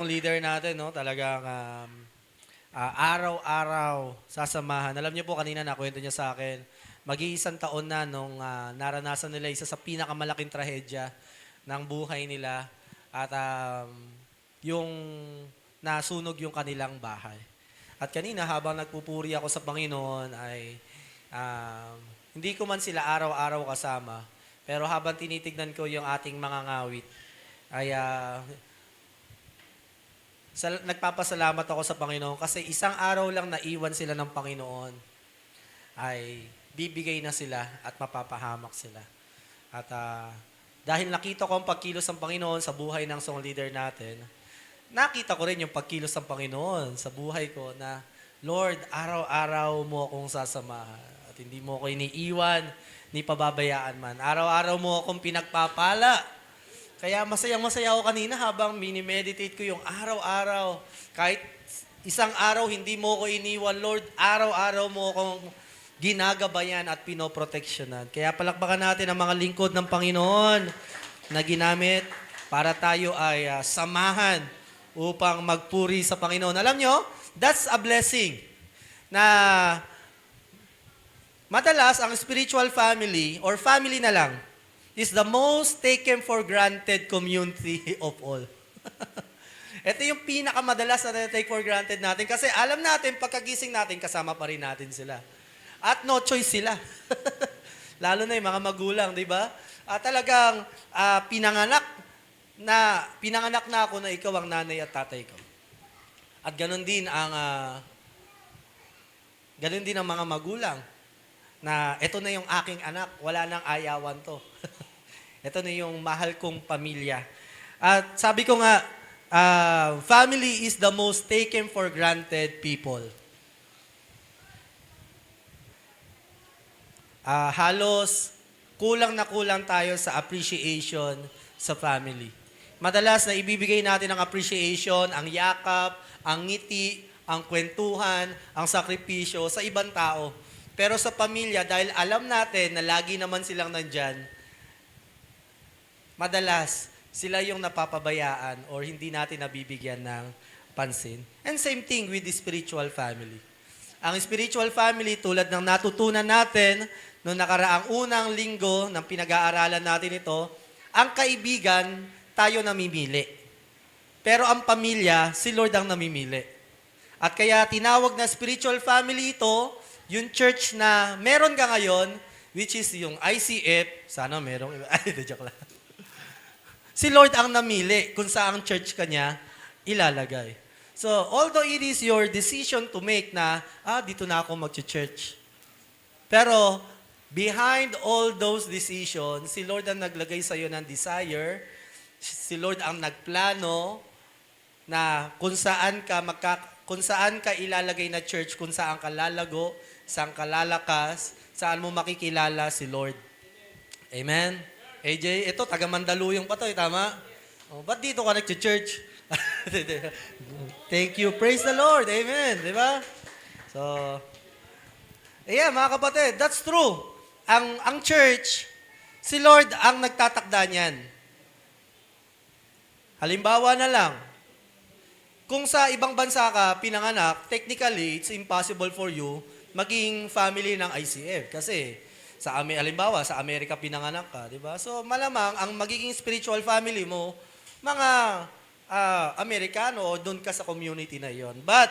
Leader natin, no? Talagang araw-araw sasamahan. Alam niyo po, kanina nakwento niya sa akin, mag-iisang taon na nung naranasan nila isa sa pinakamalaking trahedya ng buhay nila at yung nasunog yung kanilang bahay. At kanina, habang nagpupuri ako sa Panginoon, ay hindi ko man sila araw-araw kasama, pero habang tinitignan ko yung ating mga ngawit, ay nagpapasalamat ako sa Panginoon kasi isang araw lang naiwan sila ng Panginoon ay bibigay na sila at mapapahamak sila. At dahil nakita ko ang pagkilos ng Panginoon sa buhay ng song leader natin, nakita ko rin yung pagkilos ng Panginoon sa buhay ko na, Lord, araw-araw mo akong sasamahan at hindi mo ako iniiwan, ni pababayaan man. Araw-araw mo akong pinagpapala. Kaya masayang-masaya ako kanina habang mini-meditate ko yung araw-araw. Kahit isang araw hindi mo ko iniwan, Lord, araw-araw mo akong ginagabayan at pinoproteksyonan. Kaya palakpakan natin ang mga lingkod ng Panginoon na ginamit para tayo ay samahan upang magpuri sa Panginoon. Alam nyo, that's a blessing na madalas ang spiritual family or family na lang is the most taken for granted community of all. Ito yung pinakamadalas na take for granted natin kasi alam natin, pagkagising natin, kasama pa rin natin sila. At no choice sila. Lalo na yung mga magulang, di ba? Talagang pinanganak na ako na ikaw ang nanay at tatay ko. At ganun din ang mga magulang na ito na yung aking anak, wala nang ayawan to. Ito na yung mahal kong pamilya. At sabi ko nga, family is the most taken for granted people. Halos kulang na kulang tayo sa appreciation sa family. Madalas na ibibigay natin ang appreciation, ang yakap, ang ngiti, ang kwentuhan, ang sakripisyo sa ibang tao. Pero sa pamilya, dahil alam natin na lagi naman silang nandyan, madalas sila yung napapabayaan or hindi natin nabibigyan ng pansin. And same thing with the spiritual family. Ang spiritual family, tulad ng natutunan natin noong nakaraang unang linggo ng pinag-aaralan natin ito, ang kaibigan, tayo namimili. Pero ang pamilya, si Lord ang namimili. At kaya tinawag na spiritual family ito, yung church na meron ka ngayon, which is yung ICF, sana merong iba. Ay, joke lang. Si Lord ang namili kung saang church ka niya ilalagay. So, although it is your decision to make na, dito na ako mag-church. Pero, behind all those decisions, si Lord ang naglagay sa iyo ng desire, si Lord ang nagplano na kung saan ka ilalagay na church, kung saan ka lalago, saan ka lalakas, saan mo makikilala si Lord. Amen? AJ, ito, taga Mandaluyong pa to, tama? Ba't dito ka nag-church? Thank you. Praise the Lord. Amen. Di ba? So, mga kapatid, that's true. Ang church, si Lord ang nagtatakda niyan. Halimbawa na lang, kung sa ibang bansa ka pinanganak, technically, it's impossible for you maging family ng ICF. Kasi, halimbawa, sa Amerika pinanganak ka, di ba? So, malamang, ang magiging spiritual family mo, mga Amerikano, o doon ka sa community na yon. But,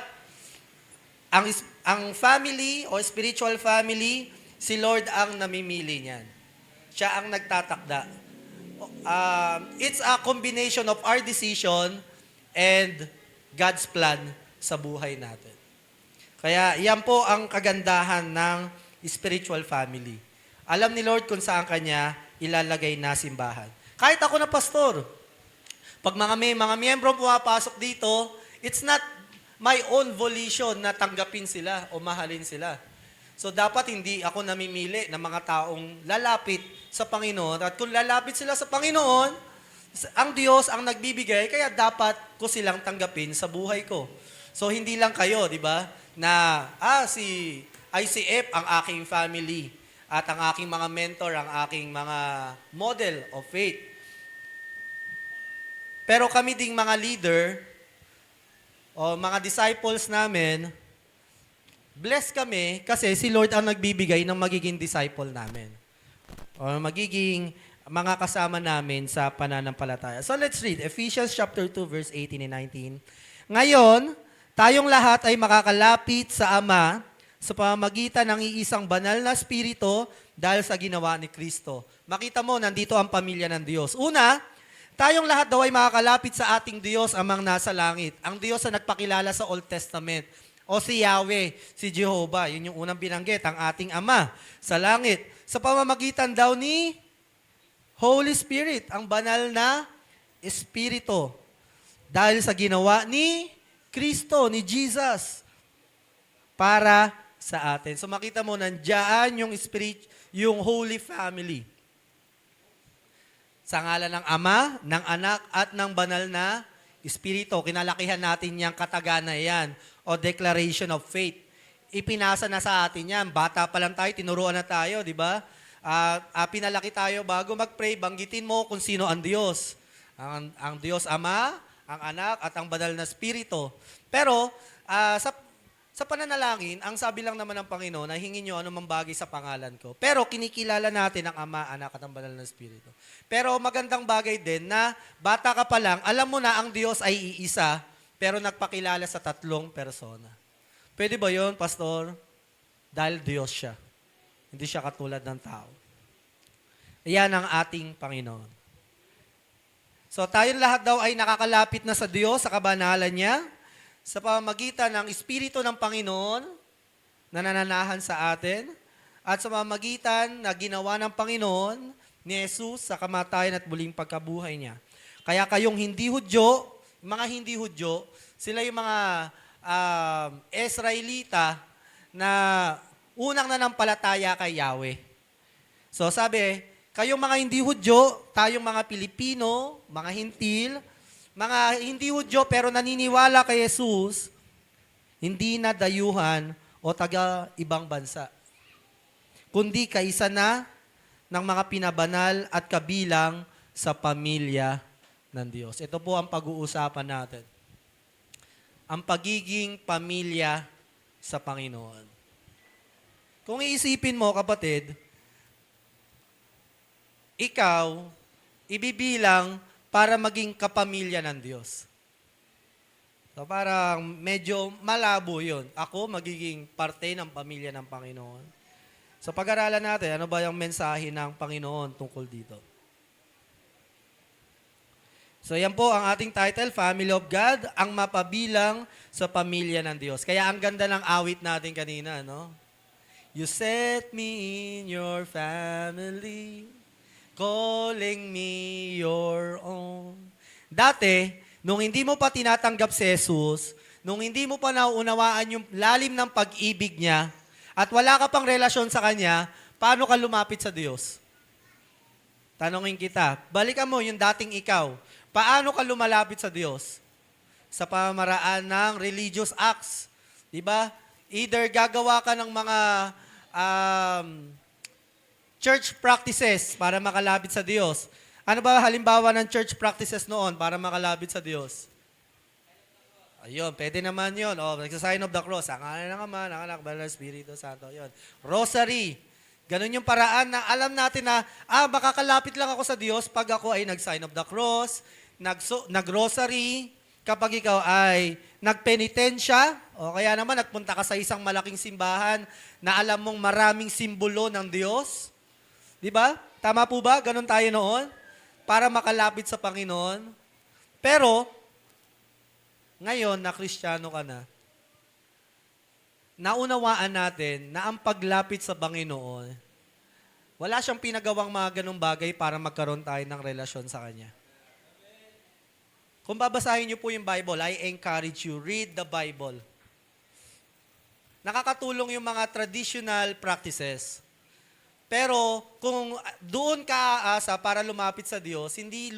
ang family o spiritual family, si Lord ang namimili niyan. Siya ang nagtatakda. It's a combination of our decision and God's plan sa buhay natin. Kaya yan po ang kagandahan ng spiritual family. Alam ni Lord kung saan kanya ilalagay na simbahan. Kahit ako na pastor, pag may mga miyembro pumapasok dito, it's not my own volition na tanggapin sila o mahalin sila. So dapat hindi ako namimili ng mga taong lalapit sa Panginoon. At kung lalapit sila sa Panginoon, ang Diyos ang nagbibigay, kaya dapat ko silang tanggapin sa buhay ko. So hindi lang kayo, di ba, na si ICF ang aking family at ang aking mga mentor, ang aking mga model of faith. Pero kami ding mga leader, o mga disciples namin, blessed kami kasi si Lord ang nagbibigay ng magiging disciple namin. O magiging mga kasama namin sa pananampalataya. So let's read Ephesians chapter 2 verse 18 and 19. Ngayon, tayong lahat ay makakalapit sa Ama sa pamamagitan ng iisang banal na Espiritu dahil sa ginawa ni Kristo. Makita mo, nandito ang pamilya ng Diyos. Una, tayong lahat daw ay makakalapit sa ating Diyos amang nasa langit. Ang Diyos na nagpakilala sa Old Testament. O si Yahweh, si Jehovah. Yun yung unang binanggit, ang ating Ama sa langit. Sa pamamagitan daw ni Holy Spirit, ang banal na Espiritu. Dahil sa ginawa ni Kristo, ni Jesus, para sa atin. So makita mo, nandiyan yung Spirit, yung Holy Family. Sa ngalan ng Ama, ng Anak, at ng banal na Espiritu. Kinalakihan natin yung katagana yan, o declaration of faith. Ipinasa na sa atin yan. Bata pa lang tayo, tinuruan na tayo, di ba? Pinalaki tayo bago mag-pray, banggitin mo kung sino ang Diyos. Ang Diyos Ama, ang Anak, at ang Banal na Espiritu. Pero, sa pananalangin, ang sabi lang naman ng Panginoon, na hingin nyo anumang bagay sa pangalan ko. Pero kinikilala natin ang Ama, Anak, at ang Banal na Espiritu. Pero magandang bagay din na bata ka pa lang, alam mo na ang Diyos ay iisa, pero nagpakilala sa 3 persona. Pwede ba yun, Pastor? Dahil Diyos siya. Hindi siya katulad ng tao. Iyan ang ating Panginoon. So tayong lahat daw ay nakakalapit na sa Diyos, sa kabanalan niya, sa pamamagitan ng Espiritu ng Panginoon na nananahan sa atin, at sa pamamagitan na ginawa ng Panginoon ni Jesus sa kamatayan at muling pagkabuhay niya. Kaya kayong hindi Hudyo, mga hindi Hudyo, sila yung mga Israelita na unang nanampalataya kay Yahweh. So sabi, kayong mga hindi Hudyo, tayong mga Pilipino, mga Hintil, mga hindi Hudyo pero naniniwala kay Jesus, hindi na dayuhan o taga ibang bansa, kundi kaisa na ng mga pinabanal at kabilang sa pamilya ng Diyos. Ito po ang pag-uusapan natin. Ang pagiging pamilya sa Panginoon. Kung iisipin mo, kapatid, ikaw, ibibilang para maging kapamilya ng Diyos. So parang medyo malabo yun. Ako, magiging parte ng pamilya ng Panginoon. So pag-aralan natin, ano ba yung mensahe ng Panginoon tungkol dito? So yan po ang ating title, Family of God, ang mapabilang sa pamilya ng Diyos. Kaya ang ganda ng awit natin kanina, no? You set me in your family, calling me your own. Dati, nung hindi mo pa tinatanggap si Jesus, nung hindi mo pa nauunawaan yung lalim ng pag-ibig niya, at wala ka pang relasyon sa Kanya, paano ka lumapit sa Diyos? Tanungin kita, balikan mo yung dating ikaw. Paano ka lumalapit sa Diyos? Sa pamamaraan ng religious acts. Diba? Either gagawa ka ng mga church practices para makalapit sa Diyos. Ano ba halimbawa ng church practices noon para makalapit sa Diyos? Ayun, pwede naman yun. Nagsa-sign of the cross. Ang ngalan ng Ama, ng Anak, Banal na Espiritu Santo. Yun. Rosary. Ganun yung paraan na alam natin na, makakalapit lang ako sa Diyos pag ako ay nag-sign of the cross, nag-rosary, kapag ikaw ay nagpenitensya, o kaya naman nagpunta ka sa isang malaking simbahan na alam mong maraming simbolo ng Diyos. Di ba? Tama po ba? Ganun tayo noon? Para makalapit sa Panginoon. Pero, ngayon na Kristiyano ka na, naunawaan natin na ang paglapit sa Panginoon, wala siyang pinagawang mga ganung bagay para magkaroon tayo ng relasyon sa Kanya. Kung babasahin niyo po yung Bible, I encourage you, read the Bible. Nakakatulong yung mga traditional practices. Pero kung doon ka aasa para lumapit sa Diyos, hindi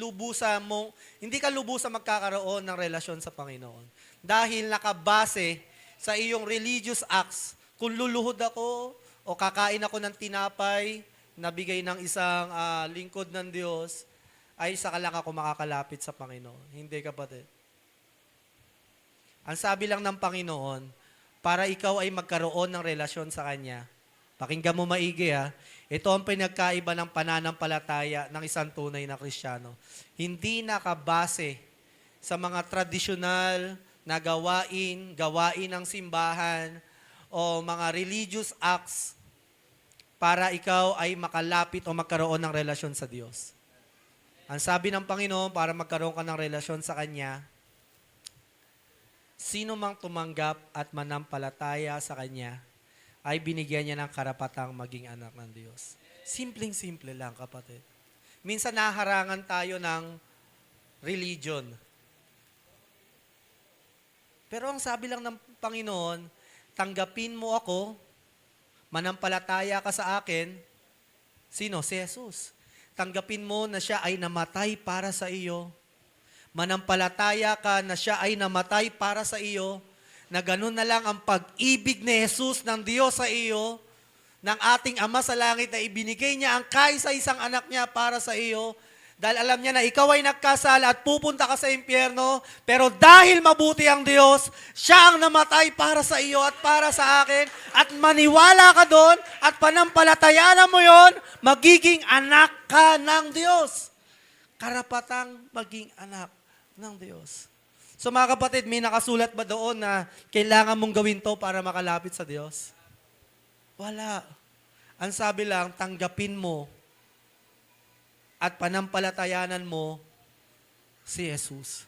ka lubusang magkakaroon ng relasyon sa Panginoon. Dahil nakabase sa iyong religious acts. Kung luluhod ako o kakain ako ng tinapay na bigay ng isang lingkod ng Diyos, ay saka lang ako makakalapit sa Panginoon. Hindi, kapatid. Ang sabi lang ng Panginoon, para ikaw ay magkaroon ng relasyon sa Kanya, pakinggan mo maigi ha, ito ang pinagkaiba ng pananampalataya ng isang tunay na Kristiyano. Hindi nakabase sa mga tradisyonal na gawain ng simbahan, o mga religious acts para ikaw ay makalapit o magkaroon ng relasyon sa Diyos. Ang sabi ng Panginoon, para magkaroon ka ng relasyon sa Kanya, sino mang tumanggap at manampalataya sa Kanya, ay binigyan niya ng karapatang maging anak ng Diyos. Simpleng-simple lang, kapatid. Minsan naharangan tayo ng religion. Pero ang sabi lang ng Panginoon, tanggapin mo ako, manampalataya ka sa akin. Sino? Si Jesus. Tanggapin mo na siya ay namatay para sa iyo. Manampalataya ka na siya ay namatay para sa iyo, na ganun na lang ang pag-ibig ni Jesus ng Diyos sa iyo, ng ating Ama sa langit, na ibinigay niya ang kaisa-isang anak niya para sa iyo, dahil alam niya na ikaw ay nagkasala at pupunta ka sa impyerno, pero dahil mabuti ang Diyos, siya ang namatay para sa iyo at para sa akin, at maniwala ka doon at panampalatayaan mo yon, magiging anak ka ng Diyos. Karapatang maging anak ng Diyos. So mga kapatid, may nakasulat ba doon na kailangan mong gawin to para makalapit sa Diyos? Wala. Ang sabi lang, tanggapin mo at panampalatayanan mo si Jesus.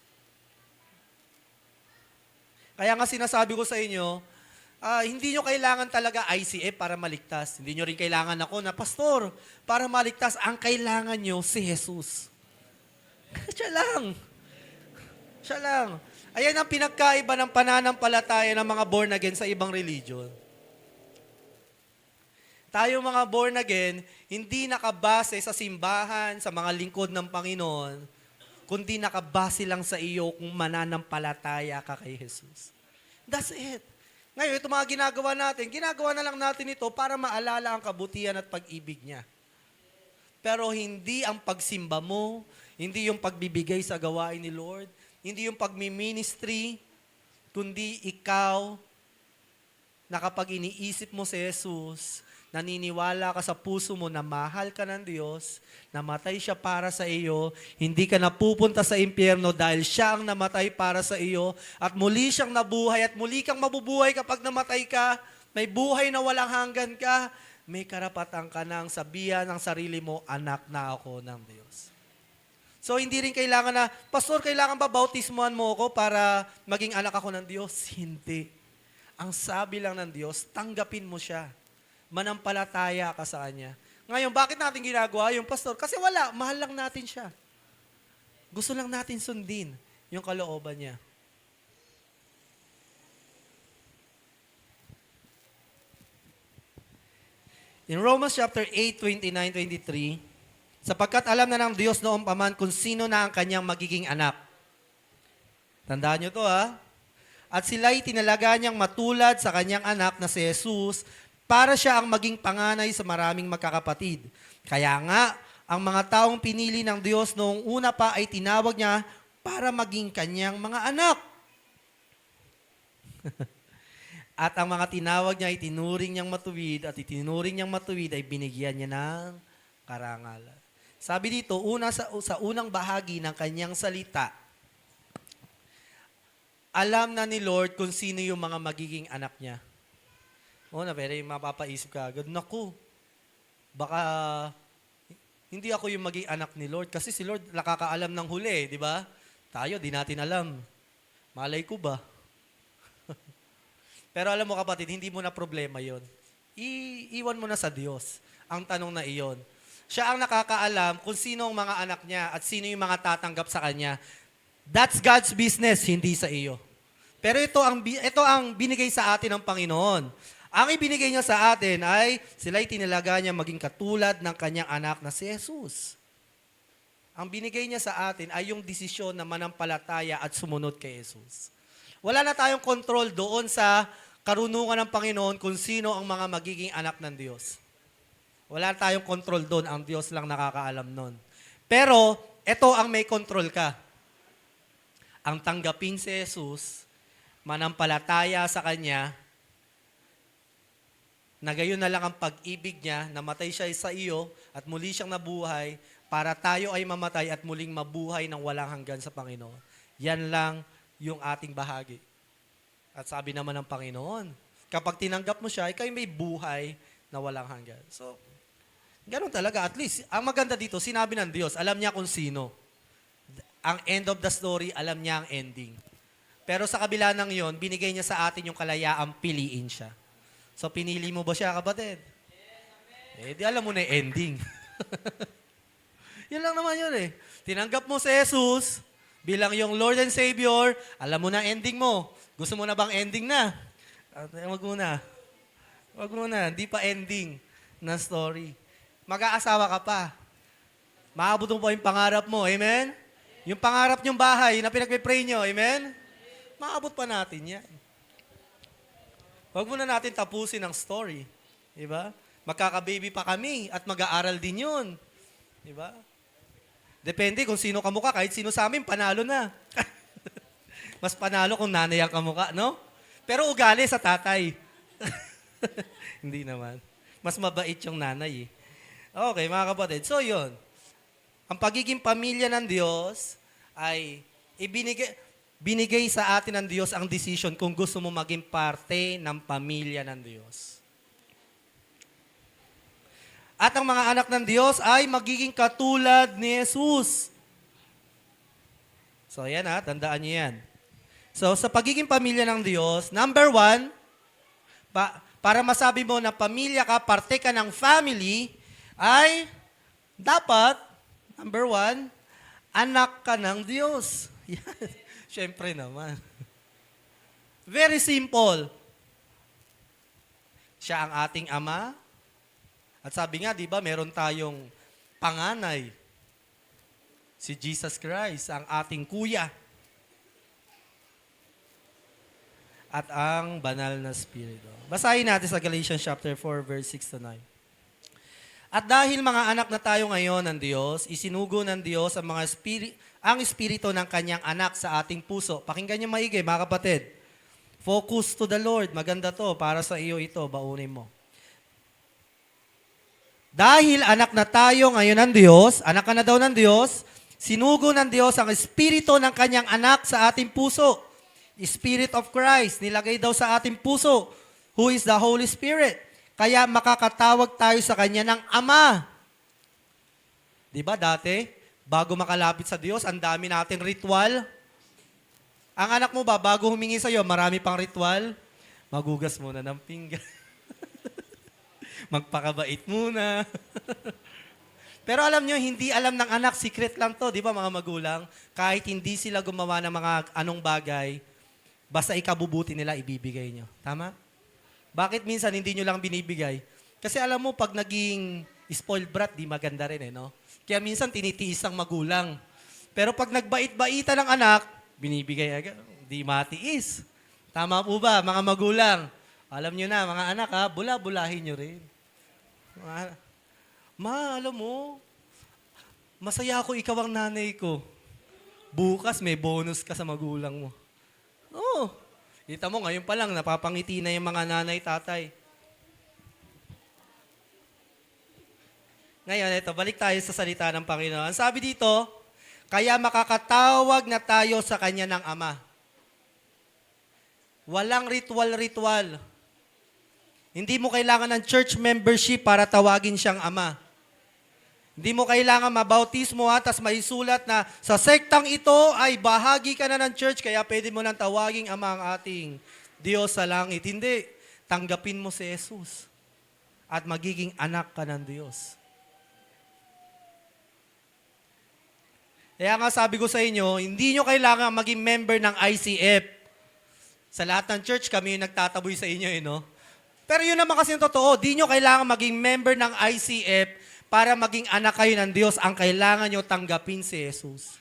Kaya nga sinasabi ko sa inyo, hindi nyo kailangan talaga ICF para maligtas. Hindi nyo rin kailangan ako na pastor para maligtas. Ang kailangan nyo si Jesus. Siya lang. Siya lang. Ayan ang pinagkaiba ng pananampalataya ng mga born again sa ibang religion. Tayo mga born again, hindi nakabase sa simbahan, sa mga lingkod ng Panginoon, kundi nakabase lang sa iyo kung mananampalataya ka kay Jesus. That's it. Ngayon, ito mga ginagawa na lang natin ito para maalala ang kabutihan at pag-ibig niya. Pero hindi ang pagsimba mo, hindi yung pagbibigay sa gawain ni Lord, hindi yung pagmi-ministry, kundi ikaw na kapag iniisip mo si Jesus, naniniwala ka sa puso mo na mahal ka ng Diyos, namatay siya para sa iyo, hindi ka napupunta sa impyerno dahil siya ang namatay para sa iyo, at muli siyang nabuhay at muli kang mabubuhay kapag namatay ka, may buhay na walang hanggan ka, may karapatan ka nang sabihan ng sarili mo, anak na ako ng Diyos. So, hindi rin kailangan na, Pastor, kailangan ba bautismuhan mo ako para maging anak ako ng Diyos? Hindi. Ang sabi lang ng Diyos, tanggapin mo siya. Manampalataya ka sa Kanya. Ngayon, bakit natin ginagawa yung Pastor? Kasi wala, mahal lang natin siya. Gusto lang natin sundin yung kalooban niya. In Romans chapter 8, 29-23, sapagkat alam na ng Diyos noong paman kung sino na ang kanyang magiging anak. Tandaan nyo to ha. At sila'y tinalaga niyang matulad sa kanyang anak na si Jesus para siya ang maging panganay sa maraming magkakapatid. Kaya nga, ang mga taong pinili ng Diyos noong una pa ay tinawag niya para maging kanyang mga anak. At ang mga tinawag niya ay tinuring niyang matuwid, at itinuring niyang matuwid ay binigyan niya ng karangalan. Sabi dito, sa unang bahagi ng kanyang salita, alam na ni Lord kung sino yung mga magiging anak niya. Pero mapapaisip ka agad, naku, baka hindi ako yung maging anak ni Lord kasi si Lord nakakaalam ng huli, di ba? Tayo, di natin alam. Malay ko ba? Pero alam mo kapatid, hindi mo na problema yon. Iwan mo na sa Diyos ang tanong na iyon. Siya ang nakakaalam kung sino ang mga anak niya at sino yung mga tatanggap sa Kanya. That's God's business, hindi sa iyo. Pero ito ang binigay sa atin ng Panginoon. Ang ibinigay niya sa atin ay sila'y tinalaga niya maging katulad ng Kanyang anak na si Jesus. Ang binigay niya sa atin ay yung desisyon na manampalataya at sumunod kay Jesus. Wala na tayong control doon sa karunungan ng Panginoon kung sino ang mga magiging anak ng Diyos. Wala tayong control doon. Ang Diyos lang nakakaalam nun. Pero, ito ang may control ka. Ang tanggaping si Jesus manampalataya sa Kanya, na gayon na lang ang pag-ibig niya, namatay siya sa iyo at muli siyang nabuhay para tayo ay mamatay at muling mabuhay ng walang hanggan sa Panginoon. Yan lang yung ating bahagi. At sabi naman ng Panginoon, kapag tinanggap mo siya, ikaw may buhay na walang hanggan. So, ganun talaga. At least, ang maganda dito, sinabi ng Diyos, alam niya kung sino. Ang end of the story, alam niya ang ending. Pero sa kabila ng yon, binigay niya sa atin yung kalayaang piliin siya. So, pinili mo ba siya, kapatid? Di alam mo na yung ending. Yun lang naman yun eh. Tinanggap mo si Jesus bilang yung Lord and Savior, alam mo na ending mo. Gusto mo na bang ending na? Wag muna. Wag muna. Hindi pa ending na story. Mag-aasawa ka pa. Maabot mo pa yung pangarap mo. Amen? Yung pangarap nyong bahay na pinagpipray nyo. Amen? Maabot pa natin yan. Wag muna natin tapusin ang story. Diba? Magkaka-baby pa kami at mag-aaral din yun. Diba? Depende kung sino kamukha. Kahit sino sa amin, panalo na. Mas panalo kung nanay ang kamukha, no? Pero ugali sa tatay. Hindi naman. Mas mabait yung nanay eh. Okay, mga kapatid. So, yun. Ang pagiging pamilya ng Diyos ay binigay sa atin ng Diyos ang decision kung gusto mo maging parte ng pamilya ng Diyos. At ang mga anak ng Diyos ay magiging katulad ni Jesus. So, yan tandaan niyo yan. So, sa pagiging pamilya ng Diyos, number 1, para masabi mo na pamilya ka, parte ka ng family, ay dapat, number 1, anak ka ng Diyos. Yan. Siyempre naman. Very simple. Siya ang ating Ama. At sabi nga, di ba, meron tayong panganay. Si Jesus Christ, ang ating Kuya. At ang banal na Espiritu. Basahin natin sa Galatians chapter 4, verse 6 to 9. At dahil mga anak na tayo ngayon ng Diyos, isinugo ng Diyos ang ang Espiritu ng Kanyang anak sa ating puso. Pakinggan niyo maigi, mga kapatid. Focus to the Lord. Maganda to. Para sa iyo ito. Baunin mo. Dahil anak na tayo ngayon ng Diyos, anak ka na daw ng Diyos, sinugo ng Diyos ang Espiritu ng Kanyang anak sa ating puso. Spirit of Christ, nilagay daw sa ating puso, who is the Holy Spirit. Kaya makakatawag tayo sa Kanya ng Ama. Di ba dati, bago makalapit sa Diyos, ang dami natin ritual. Ang anak mo ba, bago humingi sa'yo, marami pang ritual? Magugas muna ng pinggan. Magpakabait muna. Pero alam nyo, hindi alam ng anak, secret lang to, di ba mga magulang? Kahit hindi sila gumawa ng mga anong bagay, basta ikabubuti nila, ibibigay nyo. Tama? Bakit minsan hindi nyo lang binibigay? Kasi alam mo, pag naging spoiled brat, di maganda rin no? Kaya minsan tinitiis ang magulang. Pero pag nagbait-baita ng anak, binibigay agad, di matiis. Tama po ba, mga magulang? Alam nyo na, mga anak bula-bulahin nyo rin. Ma, alam mo, masaya ako ikaw ang nanay ko. Bukas may bonus ka sa magulang mo. Oo. Kita mo, ngayon pa lang, napapangiti na yung mga nanay, tatay. Ngayon, ito, balik tayo sa salita ng Panginoon. Sabi dito, kaya makakatawag na tayo sa Kanya ng Ama. Walang ritual-ritual. Hindi mo kailangan ng church membership para tawagin siyang Ama. Hindi mo kailangan mabautismo tas may sulat na sa sektang ito ay bahagi ka na ng church kaya pwede mo nang tawaging Ama ang ating Diyos sa langit. Hindi. Tanggapin mo si Jesus at magiging anak ka ng Diyos. Kaya nga sabi ko sa inyo, hindi nyo kailangan maging member ng ICF. Sa lahat ng church, kami yung nagtataboy sa inyo, no? Pero yun naman kasi yung totoo, di nyo kailangan maging member ng ICF para maging anak kayo ng Diyos. Ang kailangan nyo tanggapin si Jesus.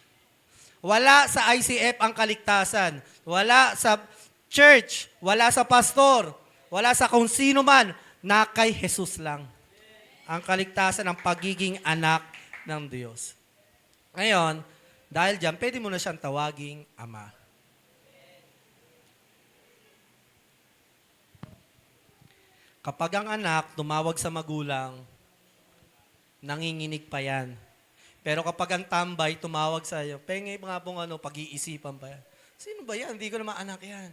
Wala sa ICF ang kaligtasan. Wala sa church. Wala sa pastor. Wala sa kung sino man na kay Jesus lang. Ang kaligtasan ng pagiging anak ng Diyos. Ngayon, dahil dyan, pwede mo na siyang tawaging Ama. Kapag ang anak tumawag sa magulang, nanginginig pa yan. Pero kapag ang tambay tumawag sa iyo, penge nga pong pag-iisipan pa yan. Sino ba yan? Hindi ko naman anak yan.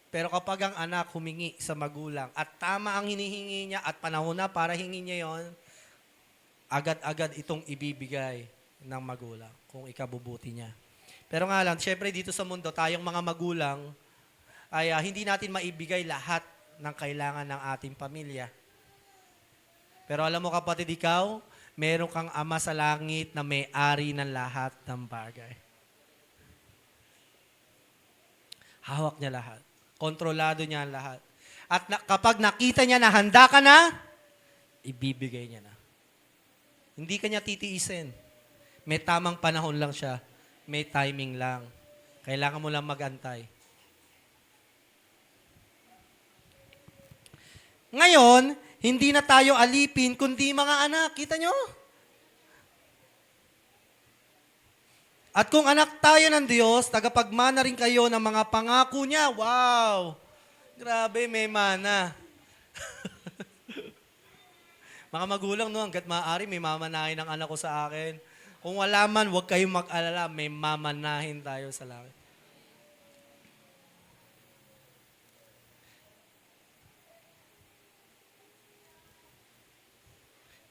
Pero kapag ang anak humingi sa magulang at tama ang hinihingi niya at panahon na para hingi niya yon, agad-agad itong ibibigay ng magulang kung ikabubuti niya. Pero nga lang, syempre dito sa mundo, tayong mga magulang, ay hindi natin maibigay lahat ng kailangan ng ating pamilya. Pero alam mo kapatid, ikaw, meron kang Ama sa langit na may-ari ng lahat ng bagay. Hawak niya lahat. Kontrolado niya ang lahat. At kapag nakita niya na handa ka na, ibibigay niya na. Hindi ka niya titiisin. May tamang panahon lang siya. May timing lang. Kailangan mo lang mag-antay. Ngayon, hindi na tayo alipin, kundi mga anak. Kita nyo? At kung anak tayo ng Diyos, tagapagmana rin kayo ng mga pangako niya. Wow! Grabe, may mana. Mga magulang, no, hanggat maaari, may mamanahin ang anak ko sa akin. Kung wala man, huwag kayong mag-alala, may mamanahin tayo sa langit.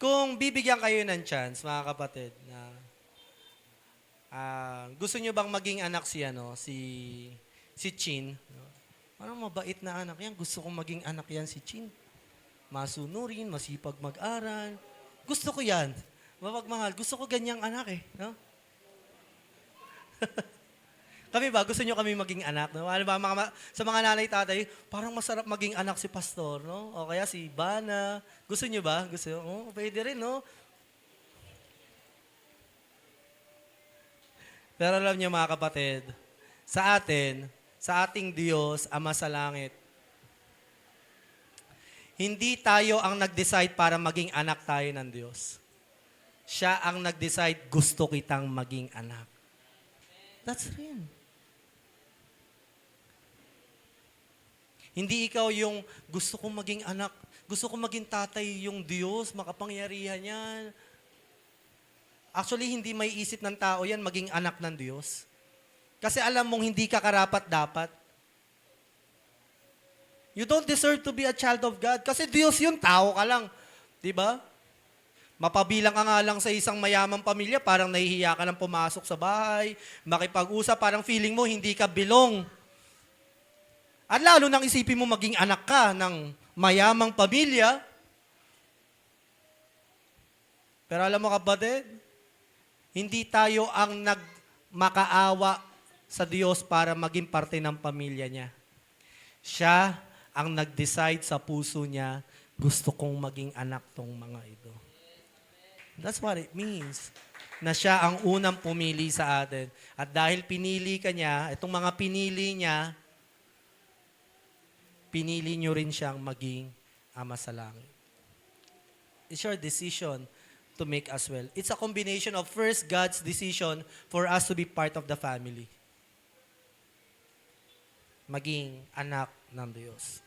Kung bibigyan kayo ng chance, mga kapatid, na gusto nyo bang maging anak si Chin? Parang mabait na anak yan. Gusto kong maging anak yan si Chin. Masunurin, masipag mag-aral. Gusto ko yan. Mapagmahal. Gusto ko ganyang anak eh. No? Kami ba? Gusto nyo kami maging anak? No? Ano ba, sa mga nanay-tatay, parang masarap maging anak si pastor. No? O kaya si Bana. Gusto nyo ba? Gusto nyo? Oh, pwede rin, no? Pero alam niyo mga kapatid, sa atin, sa ating Diyos, Ama sa langit, hindi tayo ang nag-decide para maging anak tayo ng Diyos. Siya ang nag-decide, gusto kitang maging anak. That's real. Hindi ikaw yung gusto kong maging anak, gusto kong maging tatay yung Diyos, makapangyarihan yan. Actually, hindi may isip ng tao yan maging anak ng Diyos. Kasi alam mong hindi ka karapat-dapat. You don't deserve to be a child of God. Kasi Diyos yun, tao ka lang. Diba? Mapabilang ka nga lang sa isang mayamang pamilya, parang nahihiya ka lang pumasok sa bahay, makipag-usap, parang feeling mo hindi ka belong. At lalo nang isipin mo maging anak ka ng mayamang pamilya. Pero alam mo kapatid, hindi tayo ang nagmakaawa sa Diyos para maging parte ng pamilya niya. Siya ang nag-decide sa puso niya, gusto kong maging anak tong mga ito. That's what it means. Na siya ang unang pumili sa atin. At dahil pinili ka niya, itong mga pinili niya, pinili niyo rin siyang maging Ama sa langit. It's your decision to make as well. It's a combination of first God's decision for us to be part of the family. Maging anak ng Diyos.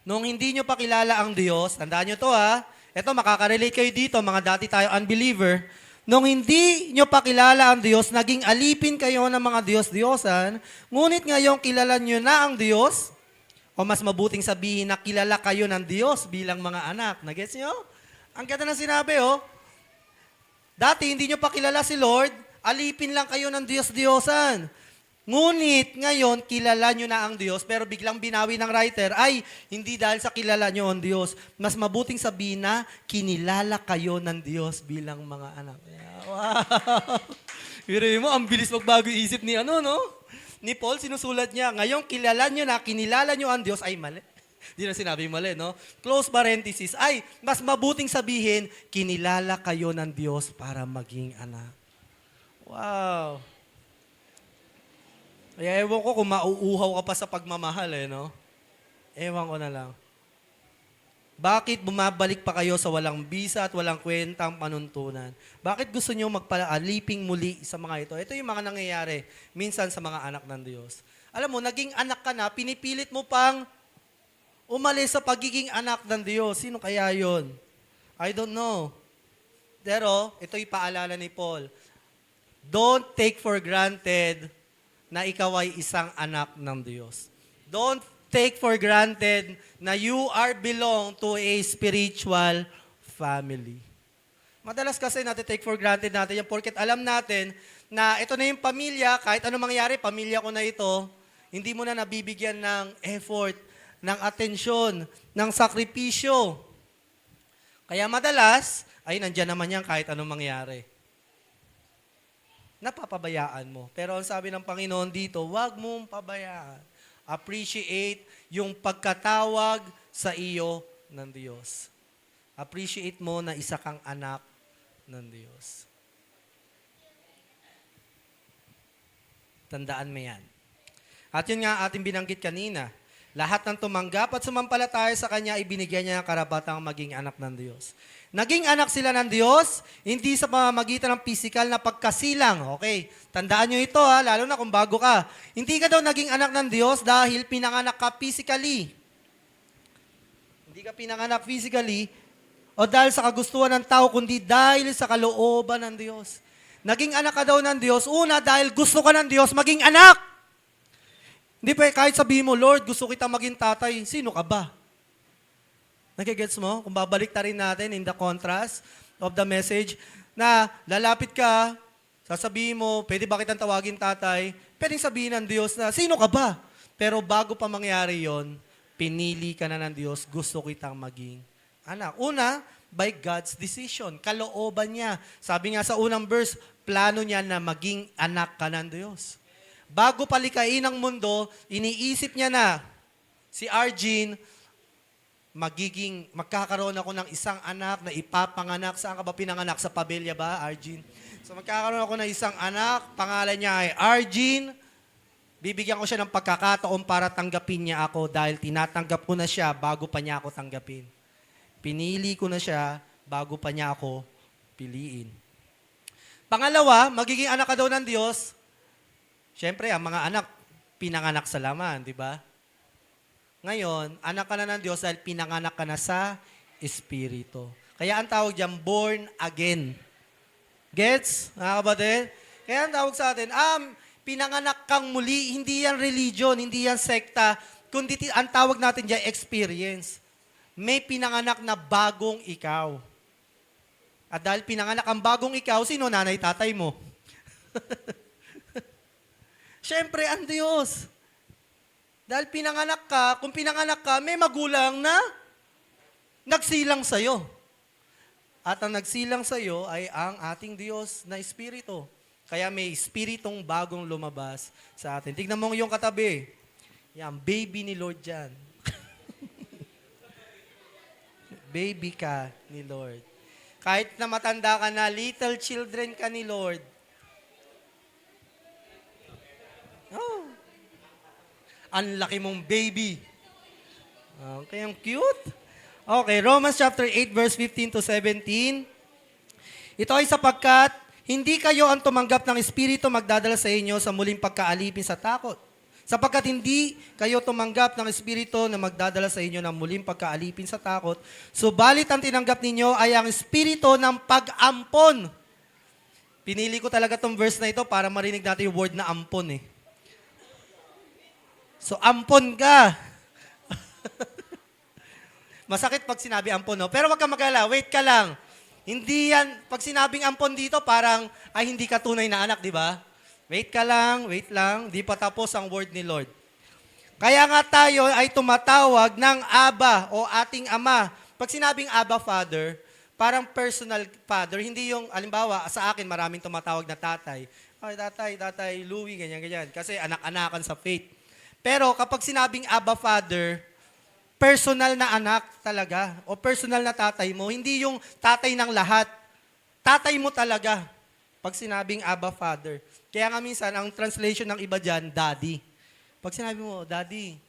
Nung hindi nyo pa kilala ang Diyos, tandaan nyo to ha, eto makaka-relate kayo dito, mga dati tayo unbeliever, nung hindi nyo pa kilala ang Diyos, naging alipin kayo ng mga Diyos-Diyosan, ngunit ngayon kilala nyo na ang Diyos, o mas mabuting sabihin na kilala kayo ng Diyos bilang mga anak. Nagets nyo? Ang ganda ng sinabi, oh. Dati, hindi nyo pa kilala si Lord, alipin lang kayo ng Diyos-Diyosan. Ngunit, ngayon, kilala nyo na ang Diyos, pero biglang binawi ng writer, ay, hindi dahil sa kilala nyo ang Diyos. Mas mabuting sabihin na, kinilala kayo ng Diyos bilang mga anak. Wow! Pero mo, ang bilis magbago isip ni Ni Paul, sinusulat niya, ngayon kilala nyo na, kinilala nyo ang Diyos, ay mali. Di na sinabi mali, no? Close parenthesis. Ay, mas mabuting sabihin, kinilala kayo ng Diyos para maging anak. Wow. Kaya ewan ko kung mauuhaw ka pa sa pagmamahal, no? Ewan ko na lang. Bakit bumabalik pa kayo sa walang bisa at walang kwentang panuntunan? Bakit gusto nyo magpaaliping muli sa mga ito? Ito yung mga nangyayari minsan sa mga anak ng Diyos. Alam mo, naging anak ka na, pinipilit mo pang Umalis sa pagiging anak ng Diyos. Sino kaya yon? I don't know. Pero, ito'y paalala ni Paul. Don't take for granted na ikaw ay isang anak ng Diyos. Don't take for granted na you are belong to a spiritual family. Madalas kasi take for granted natin yan porket alam natin na ito na yung pamilya, kahit ano mangyari, pamilya ko na ito, hindi mo na nabibigyan ng effort, ng atensyon, ng sakripisyo. Kaya madalas, ay nandyan naman yan kahit anong mangyari. Napapabayaan mo. Pero ang sabi ng Panginoon dito, huwag mong pabayaan. Appreciate yung pagkatawag sa iyo ng Diyos. Appreciate mo na isa kang anak ng Diyos. Tandaan mo yan. At yun nga ating binanggit kanina. Lahat ng tumanggap at sumampalataya sa Kanya, ibinigyan niya ang karabatang maging anak ng Diyos. Naging anak sila ng Diyos, hindi sa pamamagitan ng physical na pagkasilang. Okay, tandaan nyo ito lalo na kung bago ka. Hindi ka daw naging anak ng Diyos dahil pinanganak ka physically. Hindi ka pinanganak physically o dahil sa kagustuhan ng tao, kundi dahil sa kalooban ng Diyos. Naging anak ka daw ng Diyos, una dahil gusto ka ng Diyos maging anak. Hindi pa kahit sabihin mo, Lord, gusto kita maging tatay, sino ka ba? Nagigets mo? Kung babalik ta rin natin in the contrast of the message, na lalapit ka, sasabihin mo, pwede ba kitang tawagin tatay? Pwedeng sabihin ng Diyos na, sino ka ba? Pero bago pa mangyari yon, pinili ka na ng Diyos, gusto kitang maging anak. Una, by God's decision, kalooban niya. Sabi nga sa unang verse, plano niya na maging anak ka ng Diyos. Bago palikain ang mundo, iniisip niya na si Arjun, magkakaroon ako ng isang anak na ipapanganak. Saan ka ba pinanganak? Sa pamilya ba, Arjun? So magkakaroon ako ng isang anak, pangalan niya ay Arjun. Bibigyan ko siya ng pagkakataon para tanggapin niya ako dahil tinatanggap ko na siya bago pa niya ako tanggapin. Pinili ko na siya bago pa niya ako piliin. Pangalawa, magiging anak ka daw ng Diyos. Siyempre, ang mga anak, pinanganak sa laman, di ba? Ngayon, anak ka na ng Diyos dahil pinanganak ka na sa Espiritu. Kaya ang tawag diyan, born again. Gets? Mga kapatid? Kaya ang tawag sa atin, pinanganak kang muli, hindi yan religion, hindi yan sekta, kundi ang tawag natin diyan, experience. May pinanganak na bagong ikaw. At dahil pinanganak ang bagong ikaw, sino nanay, tatay mo? Siyempre, ang Diyos. Dahil pinanganak ka, kung pinanganak ka, may magulang na nagsilang sa'yo. At ang nagsilang sa'yo ay ang ating Diyos na Espiritu. Kaya may Espiritong bagong lumabas sa atin. Tignan mo yung katabi. Yan, baby ni Lord yan. Baby ka ni Lord. Kahit na matanda ka na, little children ka ni Lord. Oh. Ang laki mong baby. Okay, ang cute. Okay, Romans chapter 8, verse 15 to 17. Ito ay sapagkat hindi kayo ang tumanggap ng Espiritu magdadala sa inyo sa muling pagkaalipin sa takot. Sapagkat hindi kayo tumanggap ng Espiritu na magdadala sa inyo ng muling pagkaalipin sa takot, subalit ang tinanggap ninyo ay ang Espiritu ng pag-ampon. Pinili ko talaga tong verse na ito para marinig natin yung word na ampon eh. So, ampon ka. Masakit pag sinabi ampon, no? Pero wag kang mag-alala, wait ka lang. Hindi yan, pag sinabing ampon dito, parang, ay hindi ka tunay na anak, di ba? Wait ka lang, wait lang. Di pa tapos ang word ni Lord. Kaya nga tayo ay tumatawag ng Abba o ating Ama. Pag sinabing Abba Father, parang personal father. Hindi yung, alimbawa, sa akin maraming tumatawag na tatay. Ay, tatay, Louie, ganyan. Kasi anak-anakan sa faith. Pero kapag sinabing Abba Father, personal na anak talaga o personal na tatay mo, hindi yung tatay ng lahat. Tatay mo talaga pag sinabing Abba Father. Kaya nga minsan, ang translation ng iba dyan, daddy. Pag sinabi mo, daddy,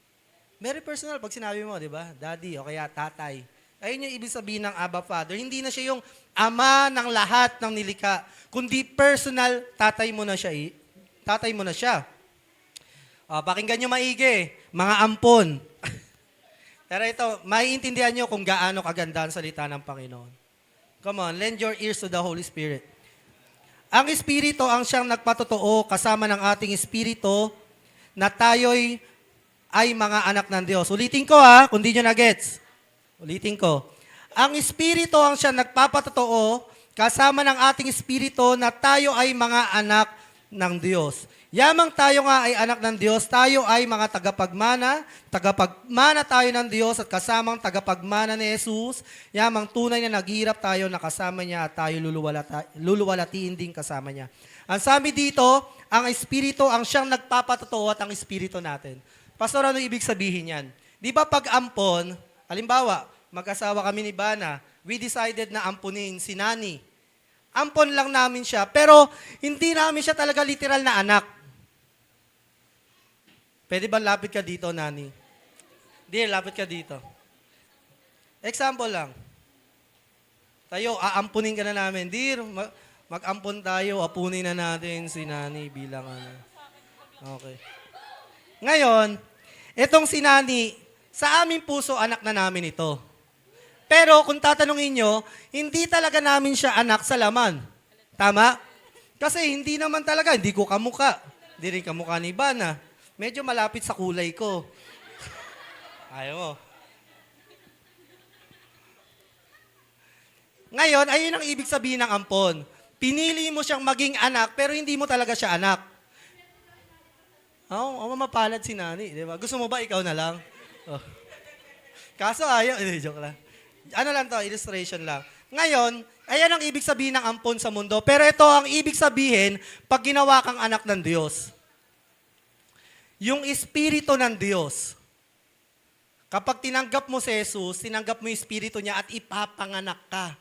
very personal pag sinabi mo, di ba? Daddy o kaya tatay. Ayun yung ibig sabihin ng Abba Father. Hindi na siya yung ama ng lahat ng nilikha, kundi personal, tatay mo na siya. Tatay mo na siya. Pakinggan nyo maigi, mga ampon. Pero ito, maiintindihan nyo kung gaano kaganda ang salita ng Panginoon. Come on, lend your ears to the Holy Spirit. Ang Espiritu ang siyang nagpatotoo kasama ng ating Espiritu na tayo'y ay mga anak ng Diyos. Ulitin ko kung di nyo na-gets. Ulitin ko. Ang Espiritu ang siyang nagpapatotoo kasama ng ating Espiritu na tayo ay mga anak ng Diyos. Yamang tayo nga ay anak ng Diyos, tayo ay mga tagapagmana tayo ng Diyos at kasamang tagapagmana ni Jesus, yamang tunay na naghihirap tayo na kasama niya at tayo luluwalatiin din kasama niya. Ang sabi dito, ang Espiritu ang siyang nagpapatotoo at ang Espiritu natin. Pastor, ano ibig sabihin yan? Di ba pag ampon, halimbawa, mag-asawa kami ni Bana, we decided na ampunin si Nani. Ampon lang namin siya, pero hindi namin siya talaga literal na anak. Pwede ba lapit ka dito, Nani? Dear, lapit ka dito. Example lang. Tayo, aampunin ka na namin. Dear, mag-ampon tayo, apunin na natin si Nani bilang ano. Okay. Ngayon, itong si Nani, sa aming puso, anak na namin ito. Pero kung tatanungin nyo, hindi talaga namin siya anak sa laman. Tama? Kasi hindi naman talaga, hindi ko kamuka. Hindi rin kamuka ni Bana. Medyo malapit sa kulay ko. Ayaw mo. Ngayon, ayun ang ibig sabihin ng ampon. Pinili mo siyang maging anak, pero hindi mo talaga siya anak. Mapalad si Nani, di ba? Gusto mo ba ikaw na lang? Oh. Kaso ayaw, joke lang. Ano lang to, illustration lang. Ngayon, ayan ang ibig sabihin ng ampon sa mundo. Pero ito ang ibig sabihin pag ginawa kang anak ng Diyos. Yung Espiritu ng Diyos. Kapag tinanggap mo si Jesus, tinanggap mo yung Espiritu niya at ipapanganak ka.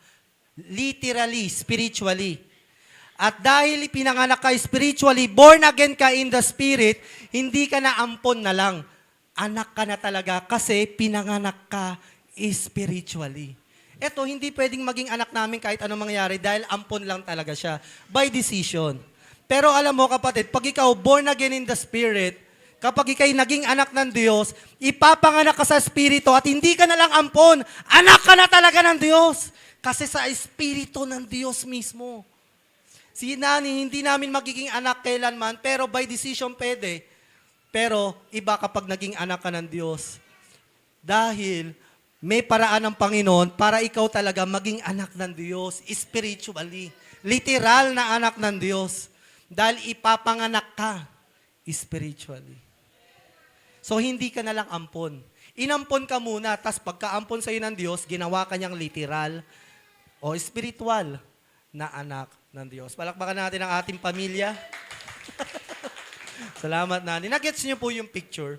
Literally, spiritually. At dahil pinanganak ka spiritually, born again ka in the Spirit, hindi ka na ampon na lang. Anak ka na talaga kasi pinanganak ka spiritually. Ito, hindi pwedeng maging anak namin kahit anong mangyari dahil ampon lang talaga siya. By decision. Pero alam mo kapatid, pag ikaw born again in the Spirit, kapag ikay naging anak ng Diyos, ipapanganak ka sa Espiritu at hindi ka na lang ampon. Anak ka na talaga ng Diyos. Kasi sa Espiritu ng Diyos mismo. Si Nani, hindi namin magiging anak kailanman, pero by decision pwede. Pero iba kapag naging anak ka ng Diyos. Dahil may paraan ng Panginoon para ikaw talaga maging anak ng Diyos spiritually. Literal na anak ng Diyos. Dahil ipapanganak ka spiritually. So hindi ka na lang ampon. Inampon ka muna, tas pagka-ampon sa'yo ng Diyos, ginawa ka niyang literal o spiritual na anak ng Diyos. Palakpakan natin ang ating pamilya. Salamat, Nani. Nagets niyo po yung picture.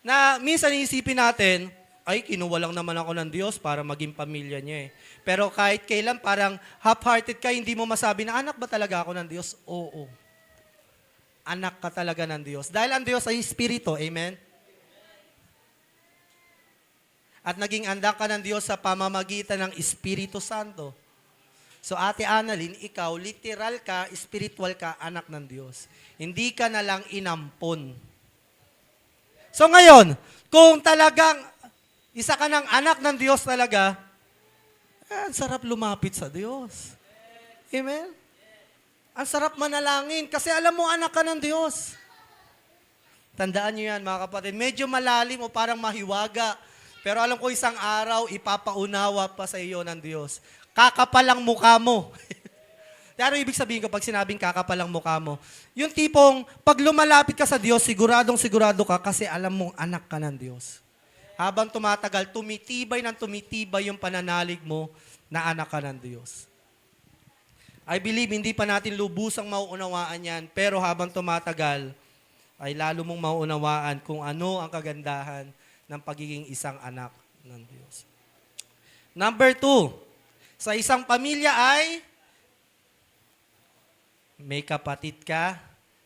Na minsan iisipin natin, ay, kinuha lang naman ako ng Diyos para maging pamilya niya eh. Pero kahit kailan parang half-hearted ka, hindi mo masabi na anak ba talaga ako ng Diyos? Oo. Anak ka talaga ng Diyos. Dahil ang Diyos ay Espiritu. Amen? At naging anak ka ng Diyos sa pamamagitan ng Espiritu Santo. So Ate Annalyn, ikaw, literal ka, spiritual ka, anak ng Diyos. Hindi ka na lang inampon. So ngayon, kung talagang isa ka ng anak ng Diyos talaga, ang sarap lumapit sa Diyos. Amen? Ang sarap manalangin kasi alam mo anak ka ng Diyos. Tandaan niyo yan mga kapatid. Medyo malalim o parang mahiwaga. Pero alam ko isang araw, ipapaunawa pa sa iyo ng Diyos. Kakapalang mukha mo. Pero ibig sabihin ko, pag sinabing kakapalang mukha mo, yung tipong, pag lumalapit ka sa Diyos, siguradong sigurado ka kasi alam mong anak ka ng Diyos. Habang tumatagal, tumitibay ng tumitibay yung pananalig mo na anak ka ng Diyos. I believe, hindi pa natin lubusang mauunawaan yan, pero habang tumatagal, ay lalo mong mauunawaan kung ano ang kagandahan ng pagiging isang anak ng Diyos. Number 2, sa isang pamilya ay may kapatid ka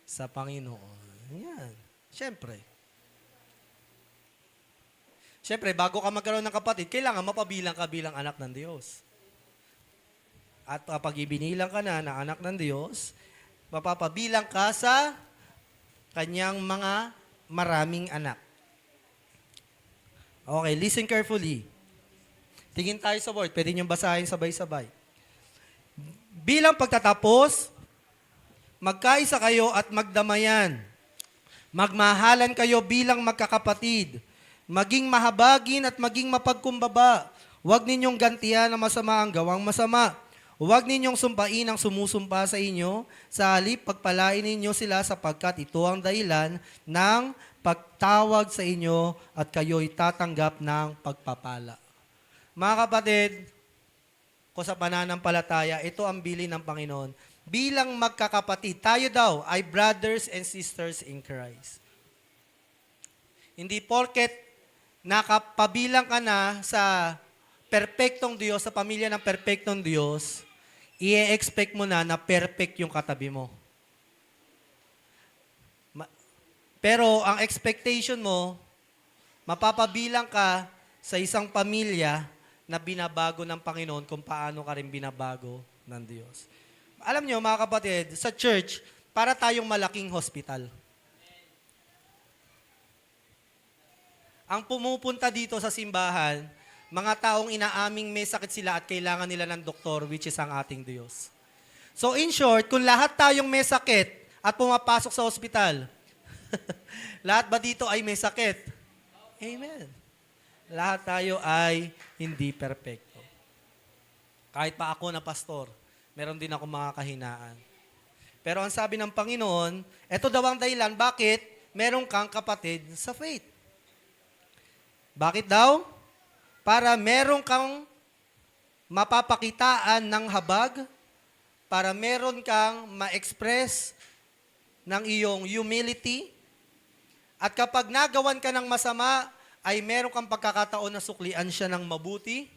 sa Panginoon. Yan. Siyempre. Siyempre, bago ka magkaroon ng kapatid, kailangan mapabilang ka bilang anak ng Diyos. At kapag ibinilang ka na anak ng Diyos, mapapabilang ka sa kanyang mga maraming anak. Okay, listen carefully. Tingin tayo sa word. Pwede niyong basahin sabay-sabay. Bilang pagtatapos, magkaisa kayo at magdamayan. Magmahalan kayo bilang magkakapatid. Maging mahabagin at maging mapagkumbaba. Huwag ninyong gantihan ang masama ang gawang masama. Huwag ninyong sumpain ang sumusumpa sa inyo. Sa halip, pagpalain ninyo sila sapagkat ito ang dahilan ng pagtawag sa inyo at kayo'y tatanggap ng pagpapala. Mga kapatid, ko sa pananampalataya, ito ang bilin ng Panginoon. Bilang magkakapatid, tayo daw ay brothers and sisters in Christ. Hindi porket nakapabilang ka na sa perpektong Diyos, sa pamilya ng perpektong Diyos, i-expect mo na perfect yung katabi mo. Pero ang expectation mo, mapapabilang ka sa isang pamilya na binabago ng Panginoon kung paano ka rin binabago ng Diyos. Alam nyo, mga kapatid, sa church, para tayong malaking hospital. Ang pumupunta dito sa simbahan, mga taong inaaming may sakit sila at kailangan nila ng doktor, which is ang ating Diyos. So in short, kung lahat tayong may sakit at pumapasok sa hospital, lahat ba dito ay may sakit? Amen. Lahat tayo ay hindi perpekto. Kahit pa ako na pastor, meron din ako mga kahinaan. Pero ang sabi ng Panginoon, ito daw ang dahilan bakit meron kang kapatid sa faith. Bakit daw? Para meron kang mapapakitaan ng habag, para meron kang ma-express ng iyong humility, at kapag nagawan ka ng masama, ay meron kang pagkakataon na suklian siya ng mabuti.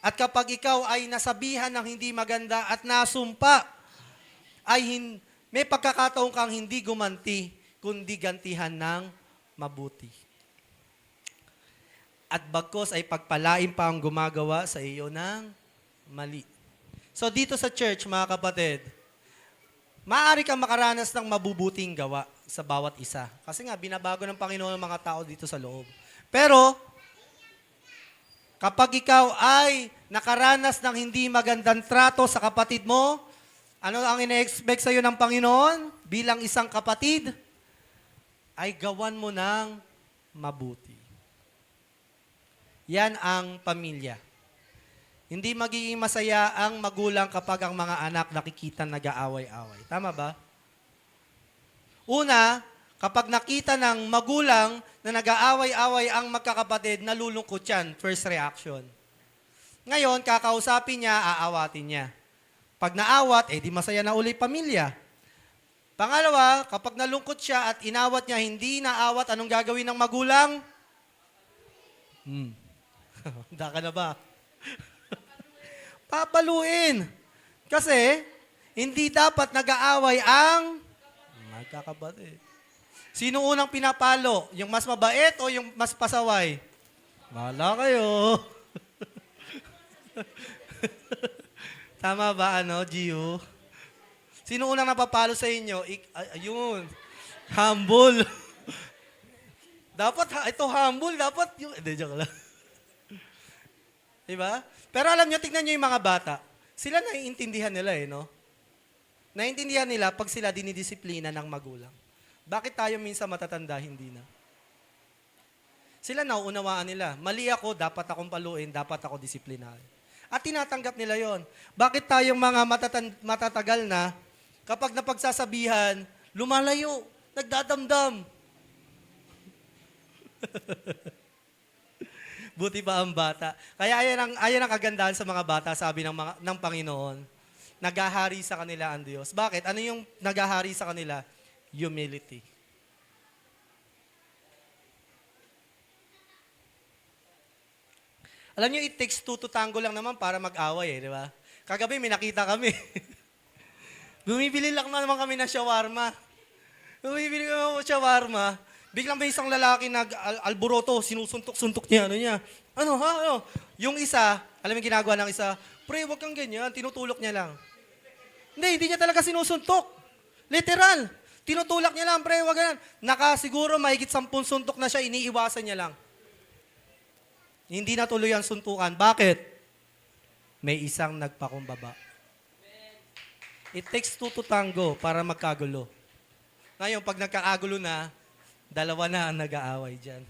At kapag ikaw ay nasabihan ng hindi maganda at nasumpa, ay may pagkakataon kang hindi gumanti, kundi gantihan ng mabuti. At bagkos ay pagpalain pa ang gumagawa sa iyo ng mali. So dito sa church, mga kapatid, maaari kang makaranas ng mabubuting gawa sa bawat isa. Kasi nga, binabago ng Panginoon ang mga tao dito sa loob. Pero, kapag ikaw ay nakaranas ng hindi magandang trato sa kapatid mo, ano ang ine-expect sa iyo ng Panginoon bilang isang kapatid? Ay gawan mo ng mabuti. Yan ang pamilya. Hindi magiging masaya ang magulang kapag ang mga anak nakikita nag-aaway-away. Tama ba? Una, kapag nakita ng magulang na nag-aaway-away ang magkakapatid, nalulungkot yan. First reaction. Ngayon, kakausapin niya, aawatin niya. Pag naawat, di masaya na uli pamilya. Pangalawa, kapag nalungkot siya at inawat niya, hindi naawat, anong gagawin ng magulang? Handa ka na ba? Papaluin. Kasi, hindi dapat nag-aaway ang magkakapatid. Sino unang pinapalo? Yung mas mabait o yung mas pasaway? Bahala kayo. Tama ba, Gio? Sino unang napapalo sa inyo? Ayun. Humble. Dapat, ito humble. Dapat yung... Hindi, joke lang. Diba? Pero alam nyo, tignan nyo yung mga bata. Sila naiintindihan nila no? Naiintindihan nila pag sila dinidisiplina ng magulang. Bakit tayo minsan matatanda, hindi na? Sila nauunawaan nila. Mali ako, dapat akong paluin, dapat ako disiplinahin. At tinatanggap nila yon. Bakit tayong mga matatagal na, kapag napagsasabihan, lumalayo, nagdadamdam. Buti pa ang bata. Kaya ayan ang kagandahan sa mga bata, sabi ng Panginoon. Naghahari sa kanila ang Diyos. Bakit? Ano yung naghahari sa kanila? Humility. Alam niyo, it takes two to tango lang naman para mag-away, di ba? Kagabi, may nakita kami. Bumibili lang naman kami ng shawarma. Bumibili kami ng shawarma. Biglang may isang lalaki nag-alboroto, sinusuntok-suntok niya, Ano? Yung isa, alam mo yung ginagawa ng isa, pre, wag kang ganyan, tinutulok niya lang. Hindi niya talaga sinusuntok. Literal. Tinutulak niya lang, pre, wag ganyan. Nakasiguro, mahigit 10 suntok na siya, iniiwasan niya lang. Hindi natuloy ang suntukan. Bakit? May isang nagpakumbaba. It takes two to tango para magkagulo. Ngayon, pag nagkakagulo na, dalawa na ang nag-aaway dyan.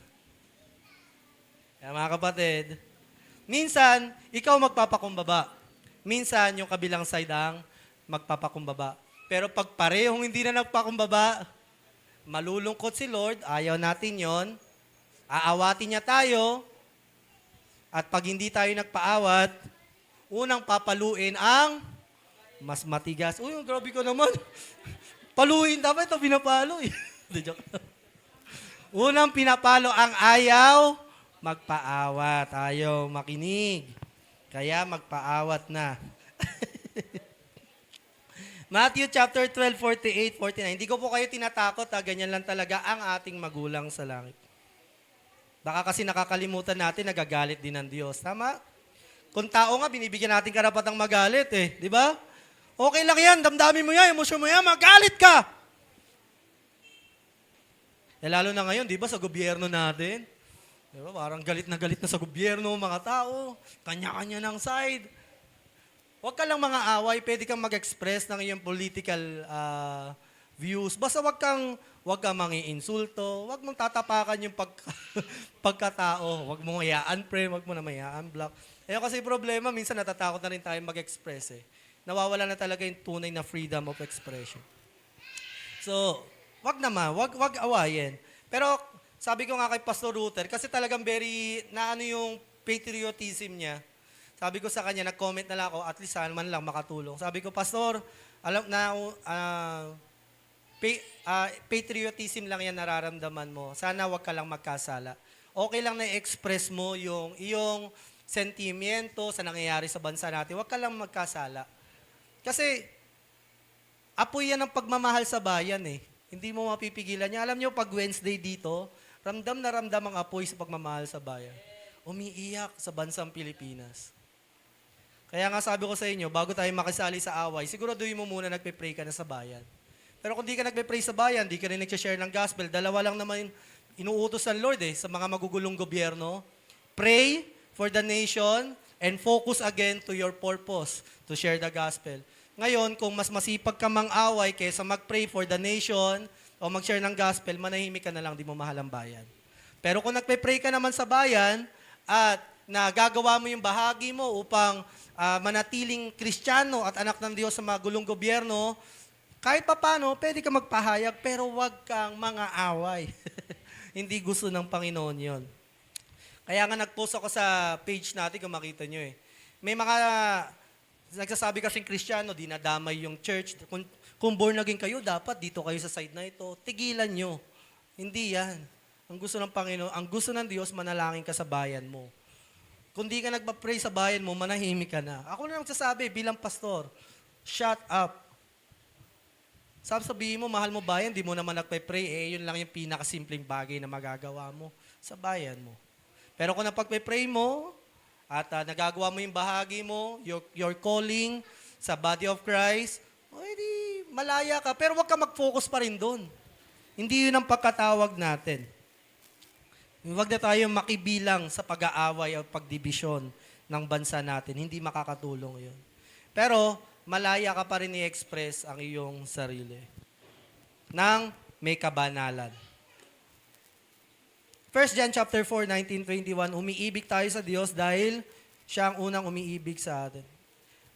Kaya mga kapatid, minsan, ikaw magpapakumbaba. Minsan, yung kabilang side ang magpapakumbaba. Pero pag parehong hindi na nagpakumbaba, malulungkot si Lord, ayaw natin yon, aawatin niya tayo, at pag hindi tayo nagpaawat, unang papaluin ang mas matigas. Uy, ang grabe ko naman. Paluin, dapat ito pinapalo eh. Joke. Unang pinapalo ang ayaw magpaawat, ayaw makinig. Kaya magpaawat na. Matthew chapter 12, 48, 49. Hindi ko po kayo tinatakot, ganyan lang talaga ang ating magulang sa langit. Baka kasi nakakalimutan natin, nagagalit din ng Diyos. Tama? Kung tao nga, binibigyan natin karapatang magalit eh. Di ba? Okay lang yan, damdamin mo yan, emosyon mo yan, magalit ka! Eh, lalo na ngayon, di ba, sa gobyerno natin? Di ba, parang galit na sa gobyerno, mga tao, kanya-kanya ng side. Huwag ka lang mga away, pwede kang mag-express ng iyong political views. Basta huwag kang mangi-insulto, huwag mong tatapakan yung pagkatao, huwag mong hayaan pre, huwag mo na hayaan block. Eh kasi problema, minsan natatakot na rin tayo mag-express eh. Nawawala na talaga yung tunay na freedom of expression. So, wag awayin. Pero sabi ko nga kay Pastor Ruther, kasi talagang very, yung patriotism niya. Sabi ko sa kanya, nag-comment na lang ako, at least saan man lang makatulong. Sabi ko, Pastor, alam na, patriotism lang yan nararamdaman mo. Sana wag ka lang magkasala. Okay lang na i-express mo yung iyong sentimiento sa nangyayari sa bansa natin. Wag ka lang magkasala. Kasi, apoy yan ang pagmamahal sa bayan eh. Hindi mo mapipigilan niya. Alam niyo, pag Wednesday dito, ramdam na ramdam ang apoy sa pagmamahal sa bayan. Umiiyak sa bansang Pilipinas. Kaya nga sabi ko sa inyo, bago tayo makisali sa away, siguraduhin mo muna nagpe-pray ka na sa bayan. Pero kung di ka nagpe-pray sa bayan, di ka rin nag-share ng gospel, dalawa lang naman inuutos ng Lord sa mga magugulong gobyerno. Pray for the nation and focus again to your purpose, to share the gospel. Ngayon, kung mas masipag ka mang-away kaysa mag-pray for the nation o mag-share ng gospel, manahimik ka na lang, di mo mahal ang bayan. Pero kung nagpe-pray ka naman sa bayan at nagagawa mo yung bahagi mo upang manatiling Kristiyano at anak ng Diyos sa mga gulong gobyerno, kahit papano, pwede ka magpahayag, pero wag kang mga-away. Hindi gusto ng Panginoon yon. Kaya nga nag-post ako sa page natin, kung makita nyo eh. May mga nagsasabi kasing Kristiyano, dinadamay yung church. Kung born again kayo, dapat dito kayo sa side na ito. Tigilan nyo. Hindi yan. Ang gusto ng Panginoon, ang gusto ng Diyos, manalangin ka sa bayan mo. Kung di ka nagpa-pray sa bayan mo, manahimik ka na. Ako na nagsasabi, bilang pastor, shut up. Sabihin mo, mahal mo bayan, di mo naman nagpe-pray, yun lang yung pinakasimpleng bagay na magagawa mo sa bayan mo. Pero kung napagpe-pray mo, at nagagawa mo yung bahagi mo, your calling sa body of Christ, di malaya ka. Pero wag ka mag-focus pa rin doon. Hindi yun ang pagkatawag natin. Huwag na tayo makibilang sa pag-aaway o pagdibisyon ng bansa natin. Hindi makakatulong yun. Pero, malaya ka pa rin i-express ang iyong sarili nang may kabanalan. 1 John chapter 4, 19-21, umiibig tayo sa Diyos dahil siya ang unang umiibig sa atin.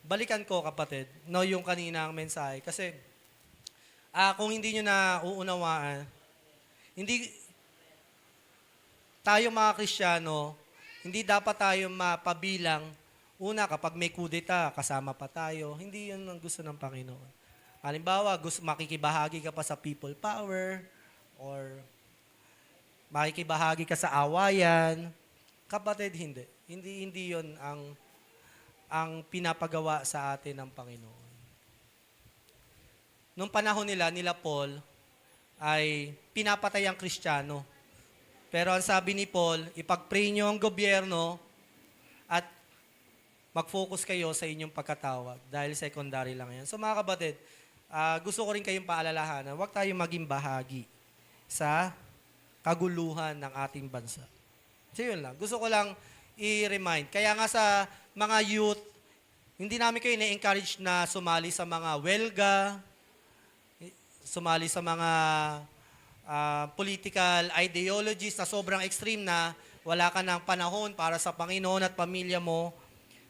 Balikan ko, kapatid, yung kanina ang mensahe. Kasi, kung hindi nyo na uunawaan, hindi tayo mga Kristiyano, hindi dapat tayo mapabilang. Una, kapag may kudeta, kasama pa tayo. Hindi yun ang gusto ng Panginoon. Halimbawa, makikibahagi ka pa sa people power, or makikibahagi ka sa awayan. Kapatid, hindi. Hindi yun ang pinapagawa sa atin ng Panginoon. Nung panahon nila Paul, ay pinapatay ang Kristiyano. Pero ang sabi ni Paul, ipag-pray nyo ang gobyerno at mag-focus kayo sa inyong pagkatawag dahil secondary lang yan. So mga kapatid, gusto ko rin kayong paalalahanan, huwag tayong maging bahagi sa kaguluhan ng ating bansa. So yun lang. Gusto ko lang i-remind. Kaya nga sa mga youth, hindi namin kayo na-encourage na sumali sa mga welga, sumali sa mga political ideologies na sobrang extreme na wala ka ng panahon para sa Panginoon at pamilya mo.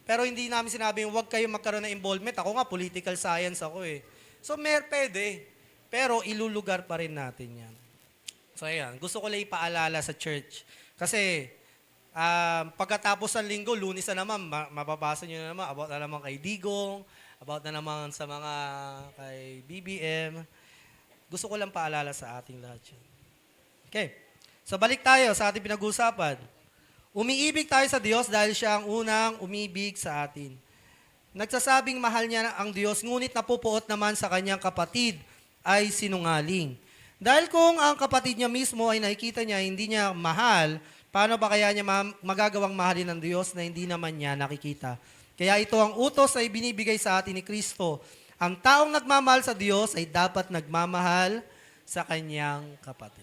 Pero hindi namin sinabing huwag kayo magkaroon ng involvement. Ako nga, political science ako eh. So, pwede. Pero ilulugar pa rin natin yan. So, ayan. Gusto ko lang ipaalala sa church. Kasi, pagkatapos ng linggo, Lunes na naman, mababasa nyo na naman about na naman kay Digong, about na naman sa mga kay BBM. Gusto ko lang paalala sa ating lahat yun. Okay. So, balik tayo sa ating pinag-uusapan. Umiibig tayo sa Diyos dahil siya ang unang umibig sa atin. Nagsasabing mahal niya ang Diyos, ngunit napupuot naman sa kanyang kapatid ay sinungaling. Dahil kung ang kapatid niya mismo ay nakikita niya, hindi niya mahal, paano ba kaya niya magagawang mahalin ng Diyos na hindi naman niya nakikita? Kaya ito ang utos na ibinibigay sa atin ni Kristo. Ang taong nagmamahal sa Diyos ay dapat nagmamahal sa kanyang kapatid.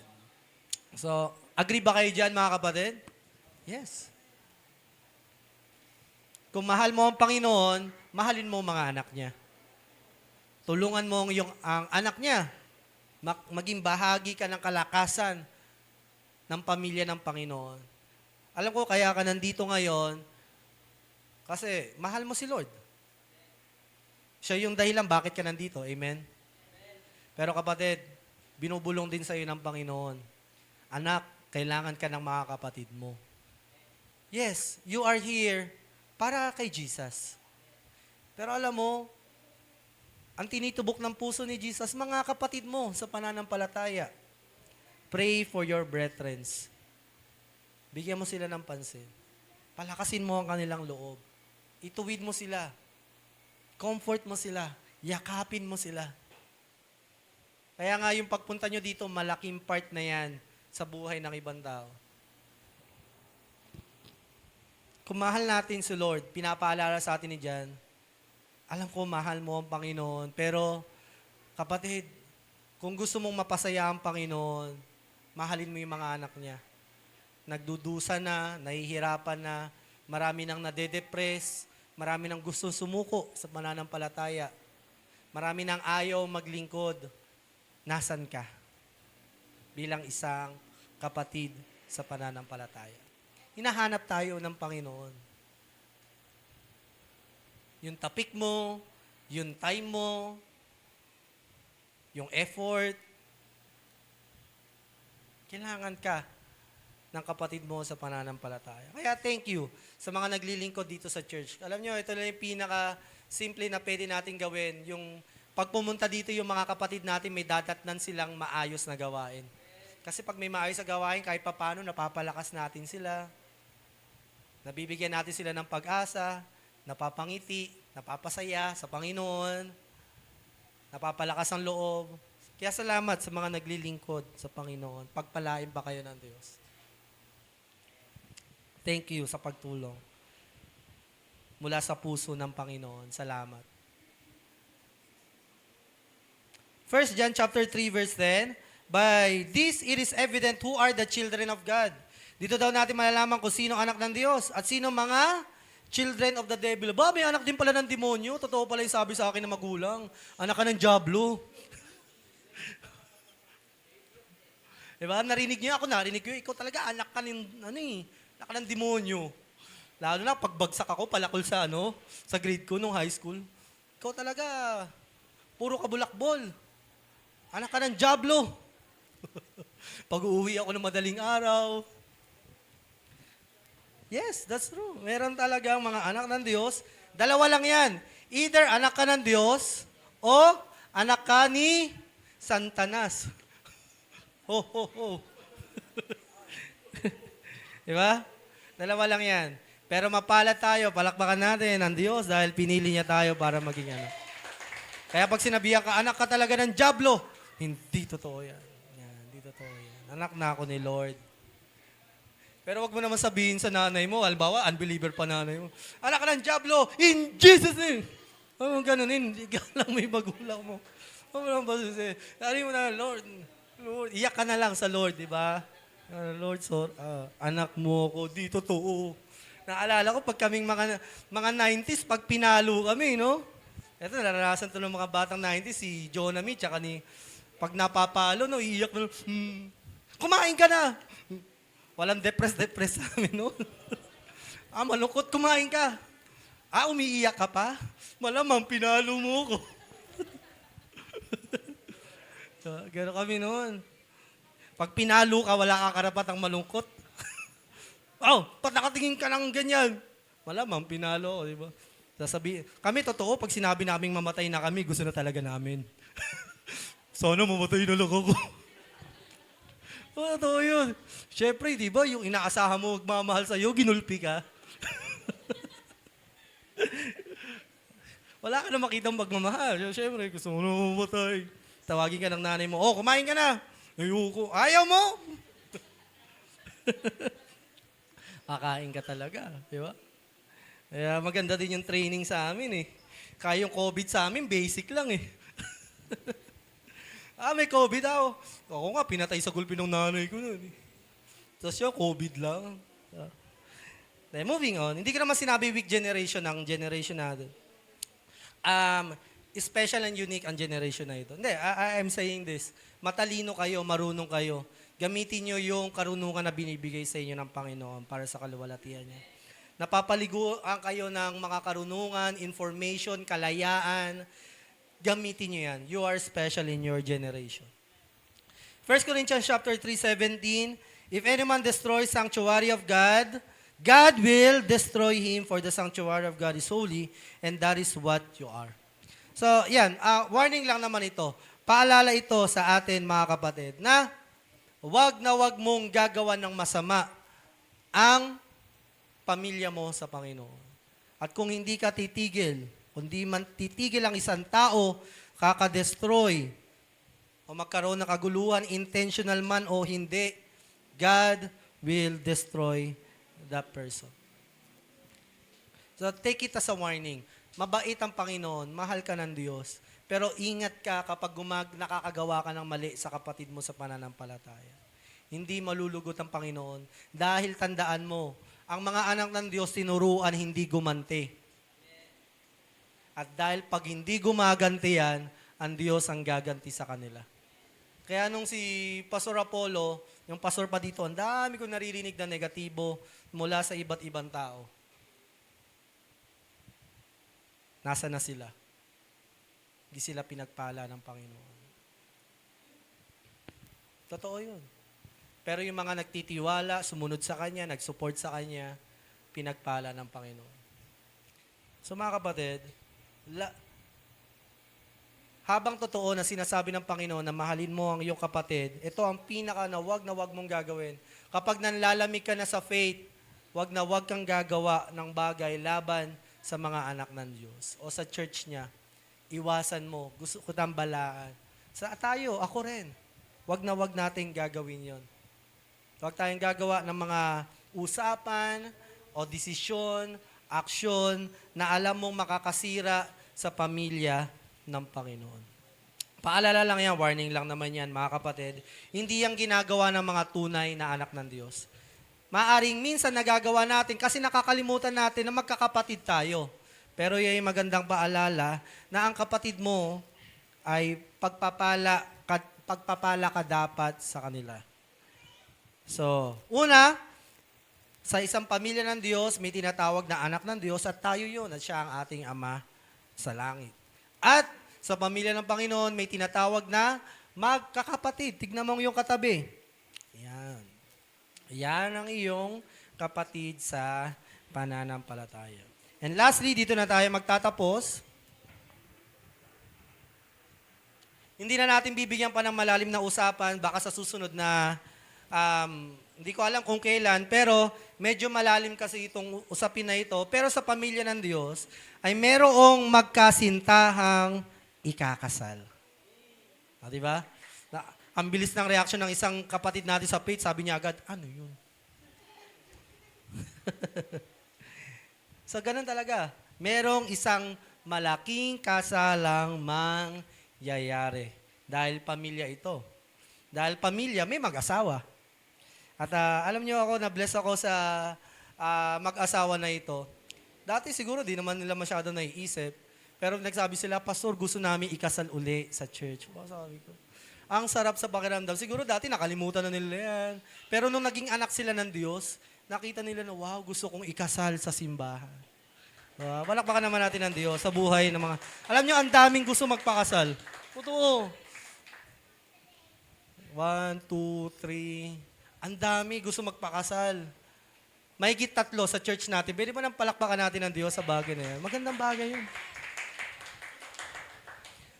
So, agree ba kayo dyan mga kapatid? Yes. Kung mahal mo ang Panginoon, mahalin mo ang mga anak niya. Tulungan mo ang anak niya. Maging bahagi ka ng kalakasan ng pamilya ng Panginoon. Alam ko, kaya ka nandito ngayon, kasi mahal mo si Lord. Siya yung dahilan bakit ka nandito. Amen? Pero kapatid, binubulong din sa iyo ng Panginoon. Anak, kailangan ka ng mga kapatid mo. Yes, you are here para kay Jesus. Pero alam mo, ang tinitubok ng puso ni Jesus, mga kapatid mo sa pananampalataya. Pray for your brethren. Bigyan mo sila ng pansin. Palakasin mo ang kanilang loob. Ituwid mo sila. Comfort mo sila. Yakapin mo sila. Kaya nga yung pagpunta nyo dito, malaking part na yan sa buhay ng ibang tao. Kung mahal natin si Lord, pinapaalala sa atin ni John, alam ko mahal mo ang Panginoon, pero kapatid, kung gusto mong mapasaya ang Panginoon, mahalin mo yung mga anak niya. Nagdudusa na, nahihirapan na, marami nang nade-depress, marami nang gusto sumuko sa pananampalataya, marami nang ayaw maglingkod. Nasan ka? Bilang isang kapatid sa pananampalataya. Hinahanap tayo ng Panginoon. Yung tapik mo, yung time mo, yung effort, kailangan ka ng kapatid mo sa pananampalataya. Kaya thank you sa mga naglilingkod dito sa church. Alam nyo, ito lang yung pinaka-simple na pwede natin gawin. Yung pag pumunta dito yung mga kapatid natin, may dadatnan silang maayos na gawain. Kasi pag may maayos na gawain, kahit papano, napapalakas natin sila. Nabibigyan natin sila ng pag-asa, napapangiti, napapasaya sa Panginoon, napapalakas ang loob. Kaya salamat sa mga naglilingkod sa Panginoon. Pagpalain pa kayo ng Diyos. Thank you sa pagtulong. Mula sa puso ng Panginoon. Salamat. 1 John chapter 3 verse 10, by this it is evident who are the children of God. Dito daw natin malalaman kung sino anak ng Diyos at sino mga children of the devil. Ba, may anak din pala ng demonyo. Totoo pala yung sabi sa akin ng magulang. Anak ka ng Diablo. Diba? Narinig niyo ako, narinig ko. Ikaw talaga, anak ka ng, anak ka ng demonyo. Lalo na, pagbagsak ako, palakol sa, sa grade ko nung high school. Ikaw talaga, puro kabulakbol. Anak ka ng Diablo. Pag-uwi ako ng madaling araw. Yes, that's true. Meron talagang mga anak ng Diyos. Dalawa lang yan. Either anak ka ng Diyos o anak ka ni Santanas. Ho, ho, ho. Diba? Dalawa lang yan. Pero mapalad tayo, palakpakan natin ang Diyos dahil pinili niya tayo para maging anak. Kaya pag sinabihan ka, anak ka talaga ng Diablo, hindi totoo yan. Hindi totoo yan. Anak na ako ni Lord. Pero wag mo naman sabihin sa nanay mo, halimbawa, unbeliever pa nanay mo, anak ka ng Diablo, in Jesus' name! Huwag ganun, hindi ka lang may magulang mo. Huwag mo lang ba sabihin, sabi mo na, Lord, iyak ka na lang sa Lord, di ba? Lord, anak mo ako, di totoo. Naalala ko pag kaming mga 90s, pag pinalo kami, no? Ito, naranasan to ng mga batang 90s, si Jonami, tsaka ni, pag napapalo, no, iiyak na, kumain ka na! Walang depress sa amin, no? Malungkot, kumain ka. Umiiyak ka pa? Malamang, pinalo mo ko. So, gano'n kami noon. Pag pinalo ka, wala kang karapatang malungkot. Ba't nakatingin ka ng ganyan? Malamang, pinalo ko, di ba? Kami totoo, pag sinabi naming mamatay na kami, gusto na talaga namin. Sana mamatay na lang ako. Totoo yun. Siyempre, di ba, yung inaasahan mo magmamahal sa'yo, ginulpi ka. Wala ka na makitang magmamahal. Siyempre, gusto mo na mamatay. Tawagin ka ng nanay mo, kumain ka na. Ayoko. Ayaw mo? Kakain ka talaga, di ba? Kaya maganda din yung training sa amin eh. Kaya yung COVID sa amin, basic lang eh. May COVID ako. Ako nga, pinatay sa gulpi ng nanay ko nun eh. Tapos yun, COVID lang. Then, moving on, hindi ko naman sinabi weak generation ang generation natin. Special and unique ang generation na ito. Hindi, I'm saying this. Matalino kayo, marunong kayo. Gamitin nyo yung karunungan na binibigay sa inyo ng Panginoon para sa kaluwalhatian niya. Napapaliguan kayo ng mga karunungan, information, kalayaan. Gamitin nyo yan. You are special in your generation. 1 Corinthians chapter 3:17, if any man destroys sanctuary of God, God will destroy him, for the sanctuary of God is holy, and that is what you are. So, yan. Warning lang naman ito. Paalala ito sa atin, mga kapatid, na wag mong gagawa ng masama ang pamilya mo sa Panginoon. At kung hindi ka titigil, kundi man titigil ang isang tao, kakadestroy, o magkaroon ng kaguluhan, intentional man o hindi, God will destroy that person. So take it as a warning. Mabait ang Panginoon, mahal ka ng Diyos, pero ingat ka kapag nakakagawa ka ng mali sa kapatid mo sa pananampalataya. Hindi malulugot ang Panginoon dahil tandaan mo, ang mga anak ng Diyos tinuruan hindi gumanti. At dahil pag hindi gumaganti yan, ang Diyos ang gaganti sa kanila. Kaya nung si Pastor Apollo, yung pastor pa dito, ang dami ko naririnig na negatibo mula sa iba't ibang tao. Nasa na sila? Hindi sila pinagpala ng Panginoon. Totoo yun. Pero yung mga nagtitiwala, sumunod sa Kanya, nagsupport sa Kanya, pinagpala ng Panginoon. So mga kapatid, habang totoo na sinasabi ng Panginoon na mahalin mo ang iyong kapatid, ito ang pinaka na wag mong gagawin. Kapag nanlalamig ka na sa faith, wag kang gagawa ng bagay laban sa mga anak ng Diyos o sa church niya. Iwasan mo. Gusto ko tambalaan. Tayo, ako rin. Wag nating gagawin yon. Huwag tayong gagawa ng mga usapan o desisyon, aksyon na alam mong makakasira sa pamilya ng Panginoon. Paalala lang yan, warning lang naman yan, mga kapatid. Hindi yan ginagawa ng mga tunay na anak ng Diyos. Maaring minsan nagagawa natin kasi nakakalimutan natin na magkakapatid tayo. Pero yung magandang paalala na ang kapatid mo ay pagpapala ka dapat sa kanila. So, una, sa isang pamilya ng Diyos, may tinatawag na anak ng Diyos at tayo yun at siya ang ating Ama sa langit. At sa pamilya ng Panginoon, may tinatawag na magkakapatid. Tignan mo yung katabi. Yan. Yan ang iyong kapatid sa pananampalataya. And lastly, dito na tayo magtatapos. Hindi na natin bibigyan pa ng malalim na usapan, baka sa susunod na, hindi ko alam kung kailan, pero medyo malalim kasi itong usapin na ito. Pero sa pamilya ng Diyos, ay merong magkasintahang ikakasal. Diba? Ang bilis ng reaction ng isang kapatid natin sa faith, sabi niya agad, ano yun? So, ganun talaga. Merong isang malaking kasalang mangyayari. Dahil pamilya ito. Dahil pamilya, may mag-asawa. At alam niyo ako, na-bless ako sa mag-asawa na ito. Dati siguro di naman nila masyado naiisip. Pero nagsabi sila, Pastor, gusto namin ikasal uli sa church. Sabi ko, ang sarap sa pakiramdam. Siguro dati nakalimutan na nila yan. Pero nung naging anak sila ng Diyos, nakita nila na, wow, gusto kong ikasal sa simbahan. Palakpakan naman natin ng Diyos sa buhay ng mga... Alam nyo, ang daming gusto magpakasal. Totoo. 1, 2, 3. Ang dami gusto magpakasal. Mahigit 3 sa church natin. Pwede ba nang palakpakan natin ng Diyos sa bagay na yan? Magandang bagay yun.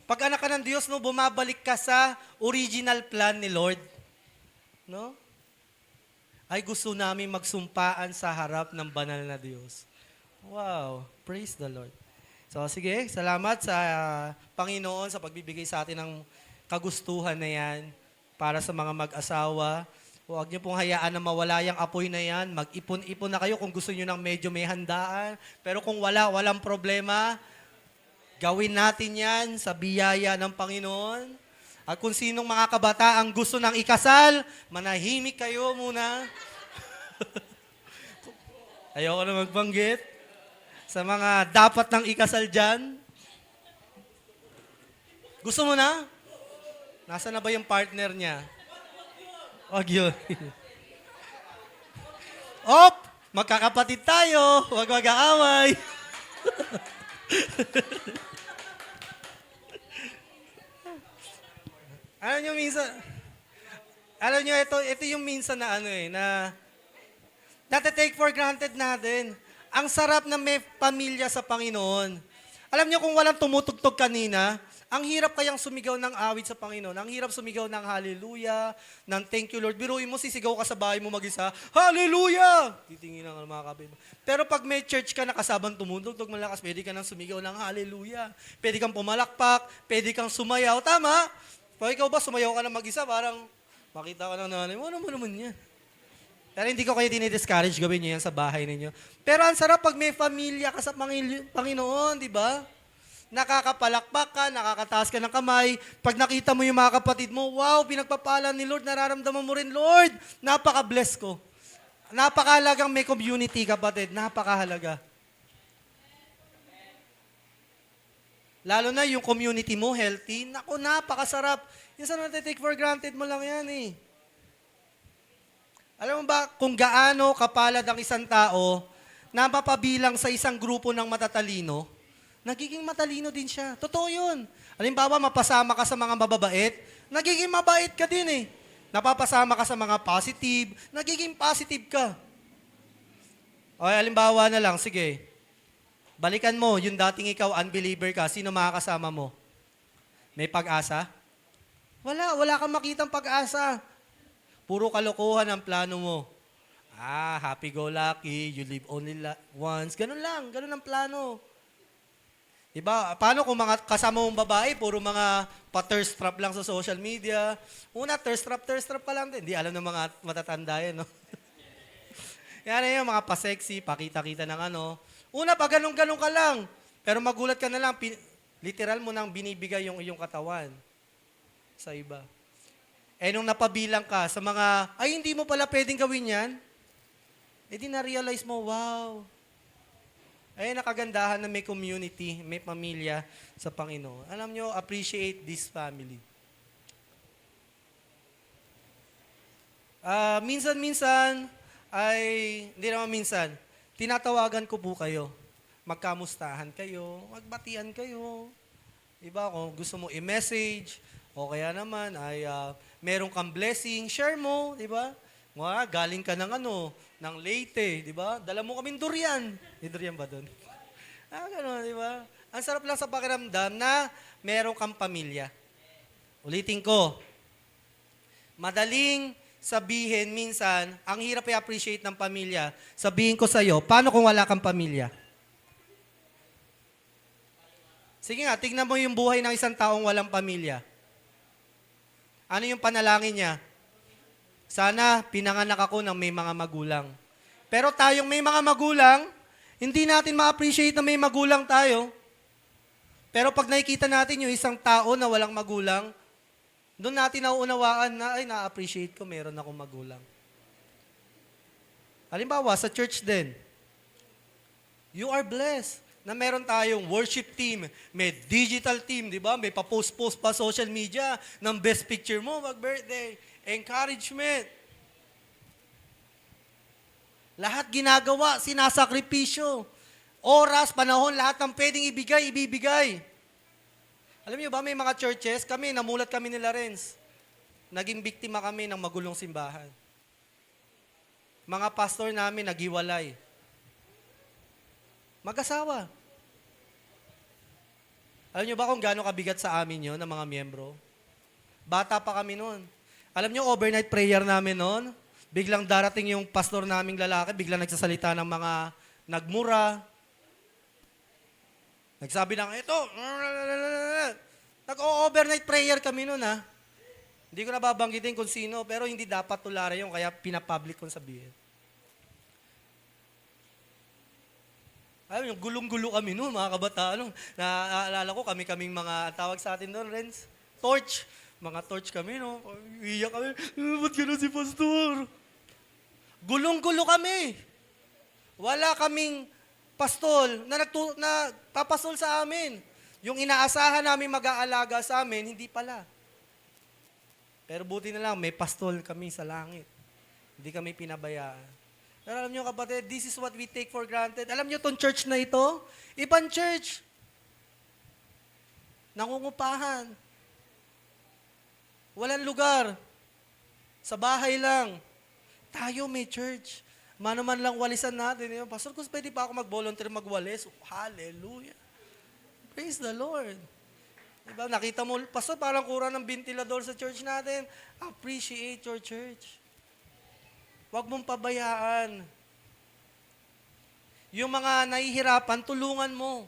Pag anak ka ng Diyos, no, bumabalik ka sa original plan ni Lord. No? Ay gusto namin magsumpaan sa harap ng banal na Diyos. Wow, praise the Lord. So sige, salamat sa Panginoon sa pagbibigay sa atin ng kagustuhan na yan para sa mga mag-asawa. Huwag niyo pong hayaan na mawala yung apoy na yan. Mag-ipon-ipon na kayo kung gusto niyo ng medyo may handaan. Pero kung walang problema, gawin natin yan sa biyaya ng Panginoon. At kung sinong mga kabataang gusto ng ikasal, manahimik kayo muna. Ayoko na magbanggit. Sa mga dapat nang ikasal dyan. Gusto mo na? Nasaan na ba yung partner niya? Wag yun. Op! Magkakapatid tayo. Huwag mag-aaway. Alam nyo, ito yung minsan na take for granted natin. Ang sarap na may pamilya sa Panginoon. Alam nyo kung walang tumutugtog kanina, ang hirap kayang sumigaw ng awit sa Panginoon. Ang hirap sumigaw ng hallelujah, ng thank you Lord. Biruin mo, sisigaw ka sa bahay mo mag-isa, hallelujah! Titingin ang mga kapatid. Pero pag may church ka na kasabang tumutugtog malakas, pwede ka nang sumigaw ng hallelujah. Pwede kang pumalakpak, pwede kang sumayaw. Tama? Pag ikaw ba sumayaw ka na mag-isa, parang makita ka ng nanay mo, ano mo naman yan? Pero hindi ko kayo dinidiscourage, gawin nyo yan sa bahay ninyo. Pero ang sarap pag may pamilya ka sa Panginoon, di ba? Nakakapalakpak ka, nakakataas ka ng kamay. Pag nakita mo yung mga kapatid mo, wow, pinagpapala ni Lord, nararamdaman mo rin, Lord, napaka-bless ko. Napakahalagang may community, kapatid. Napakahalaga. Lalo na yung community mo, healthy. Naku, napakasarap. Yung sa natitake for granted mo lang yan eh. Alam mo ba kung gaano kapalad ang isang tao na mapabilang sa isang grupo ng matatalino, nagiging matalino din siya. Totoo yun. Halimbawa, mapasama ka sa mga mababait, nagiging mabait ka din eh. Napapasama ka sa mga positive, nagiging positive ka. O, halimbawa na lang, sige. Balikan mo, yung dating ikaw, unbeliever ka, sino makakasama mo? May pag-asa? Wala kang makitang pag-asa. Puro kalokohan ang plano mo. Happy-go-lucky, you live only once. Ganun lang, ganun ang plano. Diba? Paano kung mga kasama mong babae, puro mga pa-thirst trap lang sa social media? Una, thirst trap ka lang din. Hindi alam ng mga matatanda yan, no? Yan yung mga pa-sexy, pakita-kita ng ano. Una, pag ganun-ganun ka lang. Pero magulat ka na lang, literal mo nang binibigay yung iyong katawan sa iba. Nung napabilang ka sa mga, ay hindi mo pala pwedeng gawin yan, di na-realize mo, wow. Ay nakagandahan na may community, may pamilya sa Panginoon. Alam nyo, appreciate this family. Minsan-minsan, hindi naman minsan, tinatawagan ko po kayo. Magkamustahan kayo, magbatian kayo. Diba, kung gusto mo i-message, o kaya naman ay meron kang blessing, share mo, di ba? Galing ka ng ng Leyte, di ba? Dala mo kaming durian. May durian ba doon? Gano'n, di ba? Ang sarap lang sa pakiramdam na meron kang pamilya. Ulitin ko, madaling sabihin minsan, ang hirap i-appreciate ng pamilya. Sabihin ko sa'yo, paano kung wala kang pamilya? Sige nga, tignan mo yung buhay ng isang taong walang pamilya. Ano yung panalangin niya? Sana pinanganak ako ng may mga magulang. Pero tayong may mga magulang, hindi natin ma-appreciate na may magulang tayo. Pero pag nakikita natin yung isang tao na walang magulang, doon natin nauunawaan na, ay, na-appreciate ko, meron akong magulang. Halimbawa, sa church din, you are blessed na meron tayong worship team, may digital team, di ba? May pa-post-post pa social media ng best picture mo, mag-birthday, encouragement. Lahat ginagawa, sinasakripisyo. Oras, panahon, lahat ng pwedeng ibigay, ibibigay. Alam niyo ba, may mga churches, namulat kami nila Renz. Naging biktima kami ng magulong simbahan. Mga pastor namin naghiwalay. Mag-asawa. Alam niyo ba kung gaano kabigat sa amin yon ng mga miyembro? Bata pa kami noon. Alam niyo, overnight prayer namin noon, biglang darating yung pastor naming lalaki, biglang nagsasalita ng mga nagmura. Nagsabi ng, ito, nag-overnight prayer kami noon ha. Hindi ko nababanggitin kung sino, pero hindi dapat tulare yung kaya pinapublic kong sabihin. Alam yung gulong-gulo kami noon, mga kabataan. Naaalala ko, kaming mga tawag sa atin doon, Renz, torch. Mga torch kami, no? Iiyak kami, ba't gano'n si pastor? Gulong-gulo kami. Wala kaming pastol na papastol sa amin. Yung inaasahan namin mag-aalaga sa amin, hindi pala. Pero buti na lang, may pastol kami sa langit. Hindi kami pinabayaan. Pero alam nyo kapatid, this is what we take for granted. Alam nyo tong church na ito? Ibang church. Nangungupahan. Walang lugar. Sa bahay lang. Tayo may church. Mano man lang walisan natin. Pastor, kung pwede pa ako mag-volunteer magwalis, hallelujah. Praise the Lord. Diba? Nakita mo, Pastor, parang kurang ng ventilador sa church natin. Appreciate your church. Huwag mong pabayaan. Yung mga nahihirapan, tulungan mo.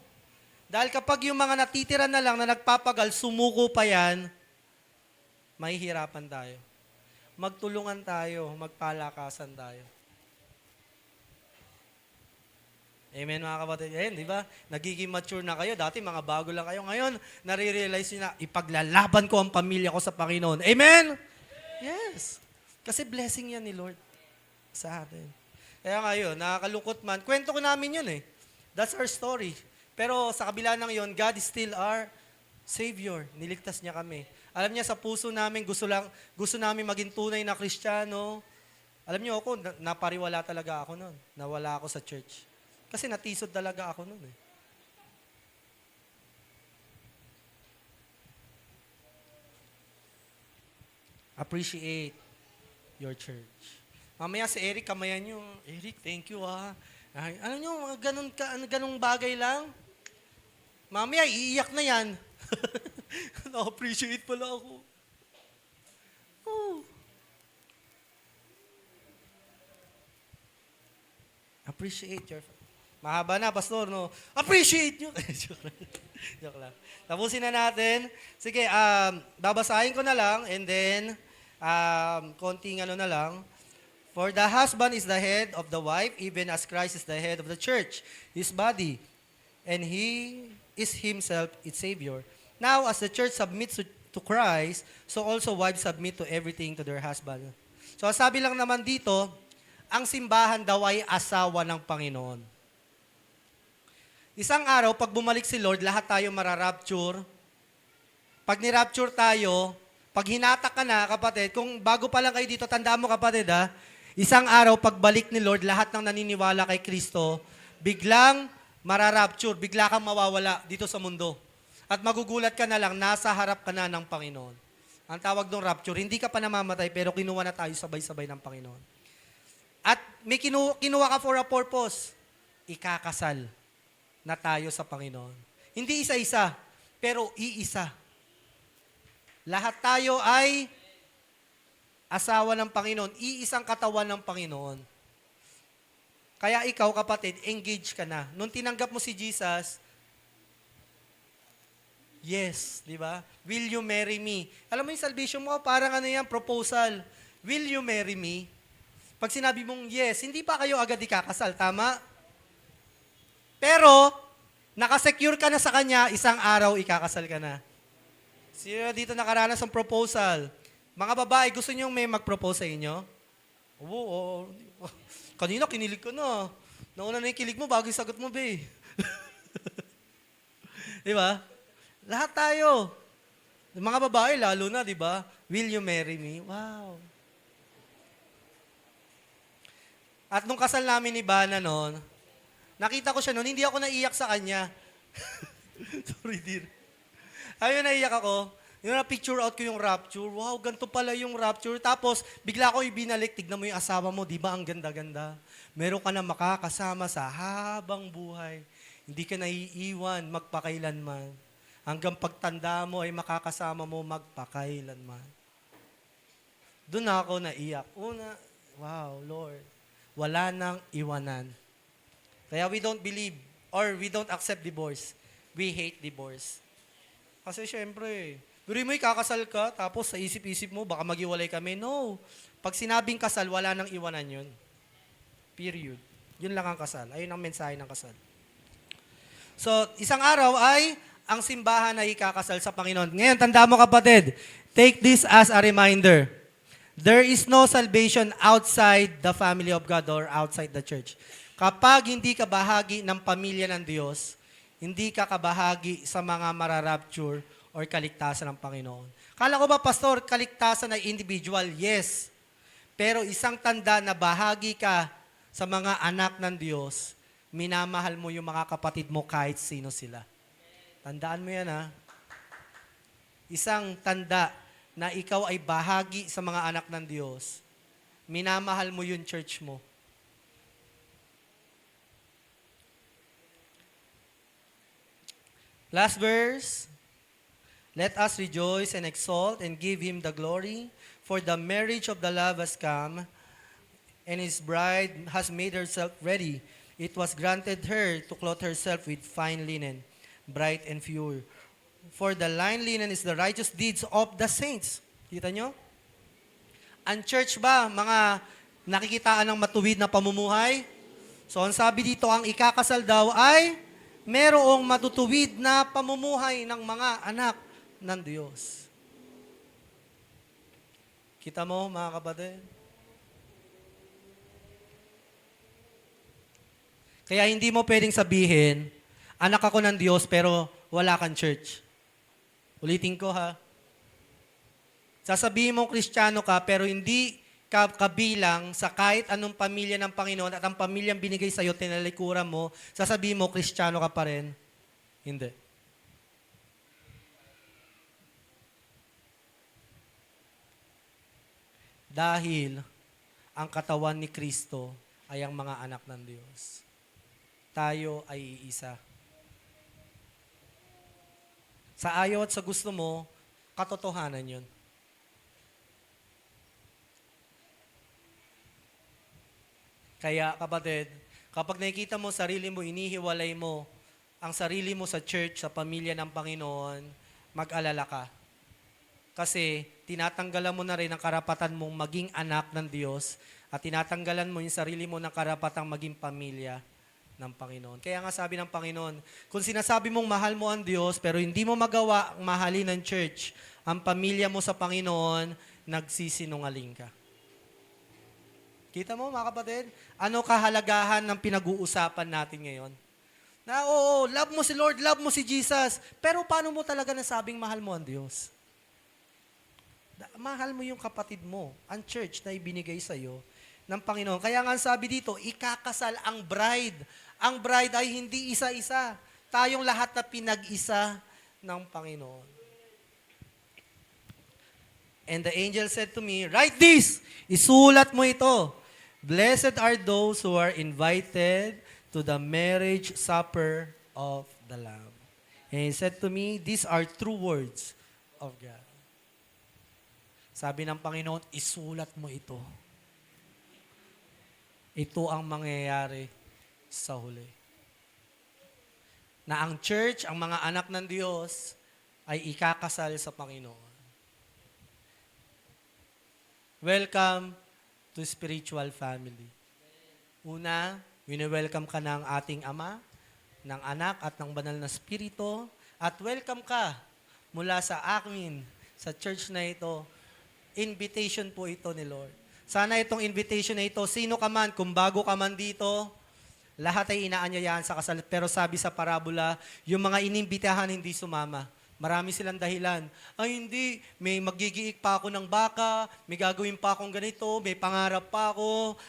Dahil kapag yung mga natitira na lang na nagpapagal, sumuko pa yan, mahihirapan tayo. Magtulungan tayo, magpalakasan tayo. Amen mga kapatid. Ayan, di ba? Nagiging mature na kayo. Dati mga bago lang kayo. Ngayon, nare-realize nyo na ipaglalaban ko ang pamilya ko sa Panginoon. Amen? Yes. Kasi blessing yan ni Lord sa atin. Kaya ngayon, nakakalungkot man. Kwento ko namin yun eh. That's our story. Pero sa kabila ng yun, God is still our Savior. Niligtas niya kami. Alam niya, sa puso namin, gusto namin maging tunay na Kristiyano. Alam niyo ako, napariwala talaga ako noon. Nawala ako sa church. Kasi natisod talaga ako noon eh. Appreciate your church. Mamaya si Eric, kamayan nyo. Eric, thank you ah. Ay, alam nyo, mga ganong bagay lang. Mamaya, iiyak na yan. Na-appreciate pala ako. Oh. Appreciate your... Mahaba na, pastor, no? Appreciate nyo. Joke lang. Tapusin na natin. Sige, babasahin ko na lang and then, konting ano na lang. For the husband is the head of the wife, even as Christ is the head of the church, his body, and he is himself its Savior. Now, as the church submits to Christ, so also wives submit to everything to their husband. So, sabi lang naman dito, ang simbahan daw ay asawa ng Panginoon. Isang araw, pag bumalik si Lord, lahat tayo mararapture. Pag nirapture tayo, pag hinatak ka na, kapatid, kung bago pa lang kayo dito, tandaan mo kapatid isang araw, pagbalik ni Lord, lahat ng naniniwala kay Kristo, biglang mararapture, bigla kang mawawala dito sa mundo. At magugulat ka na lang, nasa harap ka na ng Panginoon. Ang tawag ng rapture, hindi ka pa namamatay, pero kinuha na tayo sabay-sabay ng Panginoon. At may kinuha ka for a purpose, ikakasal na tayo sa Panginoon. Hindi isa-isa, pero iisa. Lahat tayo ay asawa ng Panginoon, iisang katawan ng Panginoon. Kaya ikaw, kapatid, engage ka na. Nung tinanggap mo si Jesus, yes, di ba? Will you marry me? Alam mo yung salvation mo, parang ano yan, proposal. Will you marry me? Pag sinabi mong yes, hindi pa kayo agad ikakasal, tama? Pero, nakasecure ka na sa Kanya, isang araw ikakasal ka na. Sino dito nakaranas ng proposal? Mga babae, gusto nyo may mag-propose sa inyo? Oo. Kanina, kinilig ka na. Nauna na yung kilig mo, bago yung sagot mo, be. Di ba? Lahat tayo. Mga babae, lalo na, di ba? Will you marry me? Wow. At nung kasal namin ni Bana noon, nakita ko siya noon, hindi ako naiyak sa kanya. Sorry, dear. Ayun, naiyak ako. Yung na-picture out ko yung rapture. Wow, ganito pala yung rapture. Tapos, bigla ko ibinalik. Tignan mo yung asawa mo, di ba ang ganda-ganda? Meron ka na makakasama sa habang buhay. Hindi ka naiiwan magpakailanman. Hanggang pagtanda mo ay makakasama mo magpakailanman. Doon ako naiyak. Una, wow, Lord. Wala nang iwanan. Kaya we don't believe or we don't accept divorce. We hate divorce. Kasi syempre, pero mo kakasal ka, tapos sa isip-isip mo, baka maghiwalay kami. No. Pag sinabing kasal, wala nang iwanan yun. Period. Yun lang ang kasal. Ayun ang mensahe ng kasal. So, isang araw ay ang simbahan ay ikakasal sa Panginoon. Ngayon, tanda mo kapatid, take this as a reminder. There is no salvation outside the family of God or outside the church. Kapag hindi ka bahagi ng pamilya ng Diyos, hindi ka kabahagi sa mga mararapture or kaligtasan ng Panginoon. Kala ko ba, Pastor, kaligtasan ay individual? Yes. Pero isang tanda na bahagi ka sa mga anak ng Diyos, minamahal mo yung mga kapatid mo kahit sino sila. Tandaan mo yan, ha? Isang tanda na ikaw ay bahagi sa mga anak ng Diyos, minamahal mo yung church mo. Last verse. Let us rejoice and exult and give Him the glory, for the marriage of the love has come, and His bride has made herself ready. It was granted her to clothe herself with fine linen, bright and pure. For the line linen is the righteous deeds of the saints. Kita nyo? Ang church ba, mga nakikitaan ng matuwid na pamumuhay? So, ang sabi dito, ang ikakasal daw ay merong matutuwid na pamumuhay ng mga anak ng Diyos. Kita mo, mga kapatid? Kaya hindi mo pwedeng sabihin, anak ako ng Diyos pero wala kang church. Ulitin ko, ha. Sasabihin mo Kristiyano ka pero hindi ka kabilang sa kahit anong pamilya ng Panginoon at ang pamilyang binigay sa'yo, tinalikuran mo, sasabihin mo Kristiyano ka pa rin. Hindi. Dahil ang katawan ni Kristo ay ang mga anak ng Diyos. Tayo ay iisa. Sa ayaw at sa gusto mo, katotohanan yun. Kaya kapatid, kapag nakikita mo sarili mo, inihiwalay mo ang sarili mo sa church, sa pamilya ng Panginoon, mag-alala ka. Kasi tinatanggalan mo na rin ang karapatan mong maging anak ng Diyos at tinatanggalan mo yung sarili mo ng karapatang maging pamilya ng Panginoon. Kaya nga sabi ng Panginoon, kung sinasabi mong mahal mo ang Diyos pero hindi mo magawa ang mahalin ng church, ang pamilya mo sa Panginoon, nagsisinungaling ka. Kita mo mga kapatid? Ano kahalagahan ng pinag-uusapan natin ngayon? Na oo, love mo si Lord, love mo si Jesus, pero paano mo talaga nasabing mahal mo ang Diyos? Mahal mo yung kapatid mo, ang church na ibinigay sa'yo ng Panginoon. Kaya nga sabi dito, ikakasal ang bride. Ang bride ay hindi isa-isa. Tayong lahat na pinag-isa ng Panginoon. And the angel said to me, write this, isulat mo ito. Blessed are those who are invited to the marriage supper of the Lamb. And he said to me, these are true words of God. Sabi ng Panginoon, isulat mo ito. Ito ang mangyayari sa huli. Na ang church, ang mga anak ng Diyos, ay ikakasal sa Panginoon. Welcome to spiritual family. Una, wini-welcome ka ng ating Ama, ng Anak at ng Banal na Espiritu, at welcome ka mula sa amin, sa church na ito. Invitation po ito ni Lord. Sana itong invitation na ito, sino ka man, kung bago ka man dito, lahat ay inaanyayahan sa kasal. Pero sabi sa parabola, yung mga inimbitahan hindi sumama. Marami silang dahilan. Ay hindi, may magigiik pa ako ng baka, may gagawin pa akong ganito, may pangarap pa ako,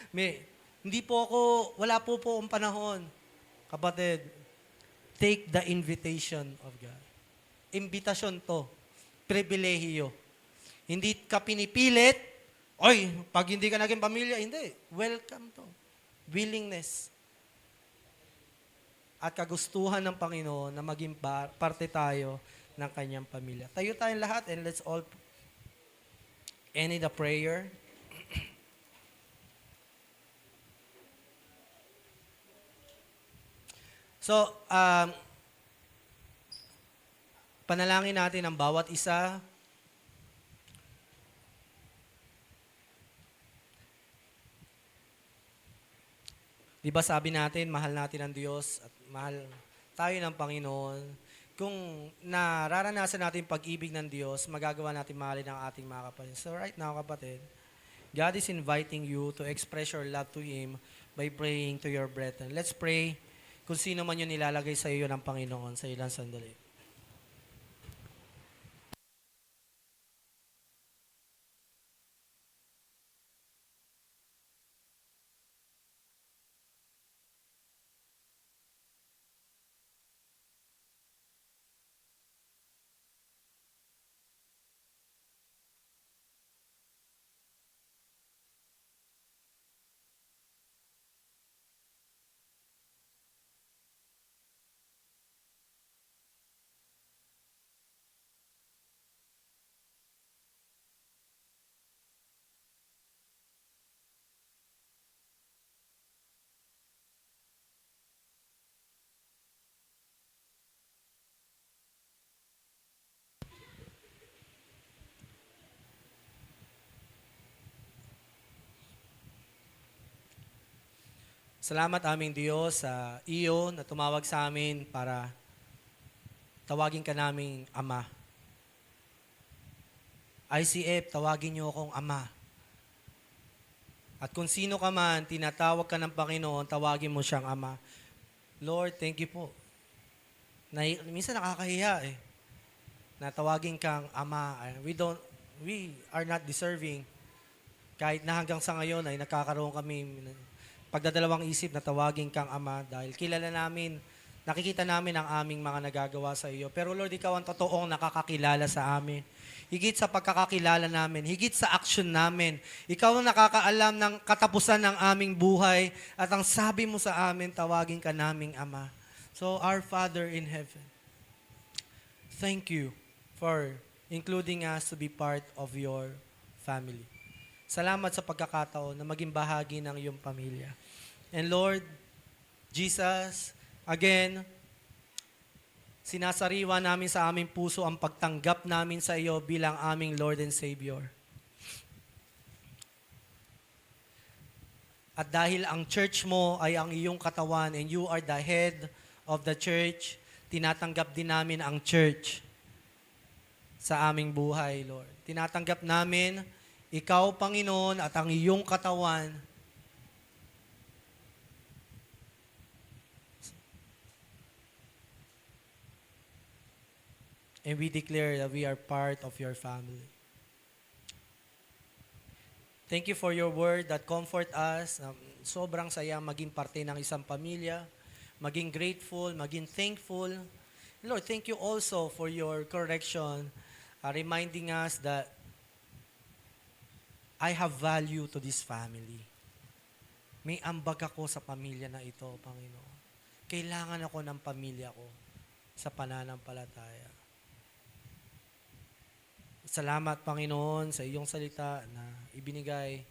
hindi po ako, wala po ang panahon. Kapatid, take the invitation of God. Imbitasyon to. Pribilehiyo. Hindi ka pinipilit, oy, pag hindi ka naging pamilya, hindi. Welcome to. Willingness. At kagustuhan ng Panginoon na maging parte tayo ng kanyang pamilya. Tayo tayong lahat and let's all end the prayer. So, panalangin natin ang bawat isa. Di ba sabi natin, mahal natin ang Diyos at mahal tayo ng Panginoon. Kung nararanasan natin pag-ibig ng Diyos, magagawa natin mahalin ang ating mga kapatid. So right now, kapatid, God is inviting you to express your love to Him by praying to your brethren. Let's pray kung sino man yung nilalagay sa iyo ng Panginoon sa ilang sandali. Salamat aming Diyos sa iyo na tumawag sa amin para tawagin ka naming Ama. ICF, tawagin niyo akong Ama. At kung sino ka man, tinatawag ka ng Panginoon, tawagin mo siyang Ama. Lord, thank you po. Minsan nakakahiya na tawagin kang Ama. We are not deserving. Kahit na hanggang sa ngayon ay nakakaroon kami pagdadalawang isip na tawagin kang Ama dahil kilala namin, nakikita namin ang aming mga nagagawa sa iyo. Pero Lord, ikaw ang totoong nakakakilala sa amin. Higit sa pagkakakilala namin, higit sa action namin. Ikaw ang nakakaalam ng katapusan ng aming buhay at ang sabi mo sa amin, tawagin ka naming Ama. So, our Father in heaven, thank you for including us to be part of your family. Salamat sa pagkakataon na maging bahagi ng iyong pamilya. And Lord, Jesus, again, sinasariwa namin sa aming puso ang pagtanggap namin sa iyo bilang aming Lord and Savior. At dahil ang church mo ay ang iyong katawan and you are the head of the church, tinatanggap din namin ang church sa aming buhay, Lord. Tinatanggap namin ikaw, Panginoon, at ang iyong katawan and we declare that we are part of your family. Thank you for your word that comfort us. Sobrang saya maging parte ng isang pamilya, maging grateful, maging thankful. Lord, thank you also for your correction, reminding us that I have value to this family. May ambag ako sa pamilya na ito, Panginoon. Kailangan ako ng pamilya ko sa pananampalataya. Salamat, Panginoon, sa iyong salita na ibinigay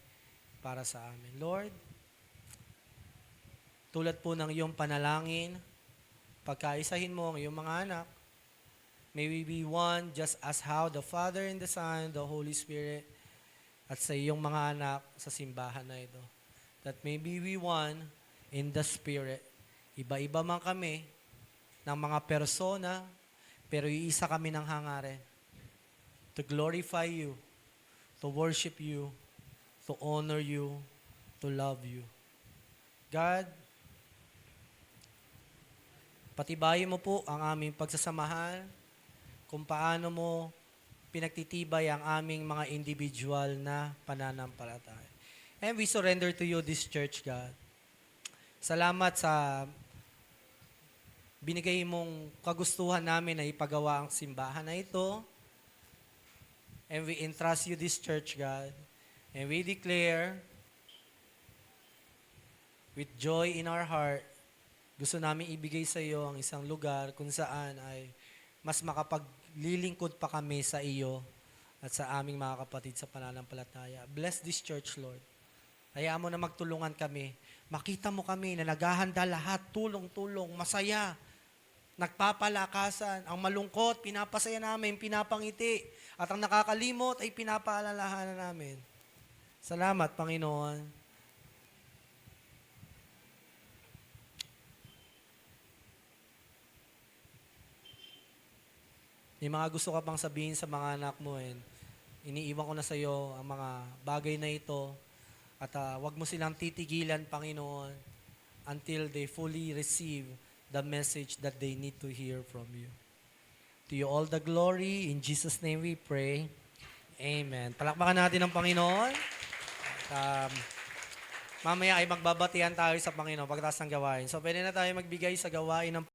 para sa amin. Lord, tulad po ng iyong panalangin, pagkaisahin mo ang iyong mga anak, may we be one just as how the Father and the Son, the Holy Spirit, at sa iyong mga anak sa simbahan na ito. That may be we one in the Spirit. Iba-iba man kami ng mga persona, pero iisa kami ng hangarin. To glorify you, to worship you to honor you, to love you. God, patibayin mo po ang aming pagsasamahan, kung paano mo pinagtitibay ang aming mga individual na pananampalataya. And we surrender to you this church, God. Salamat sa binigay mong kagustuhan namin na ipagawa ang simbahan na ito. And we entrust you this church, God. And we declare with joy in our heart, gusto namin ibigay sa iyo ang isang lugar kung saan ay mas makapaglilingkod pa kami sa iyo at sa aming mga kapatid sa pananampalataya. Bless this church, Lord. Hayaan mo na magtulungan kami. Makita mo kami na naghahanda lahat, tulong-tulong, masaya, nagpapalakasan. Ang malungkot, pinapasaya namin, pinapangiti. At ang nakakalimot ay pinapaalalahanan namin. Salamat, Panginoon. May mga gusto ka pang sabihin sa mga anak mo, iniiwan ko na sa iyo ang mga bagay na ito at wag mo silang titigilan, Panginoon, until they fully receive the message that they need to hear from you. To you all the glory. In Jesus' name we pray. Amen. Palakpakan natin ang Panginoon. At, mamaya ay magbabatian tayo sa Panginoon pagkatapos ng gawain. So, pwede na tayo magbigay sa gawain ng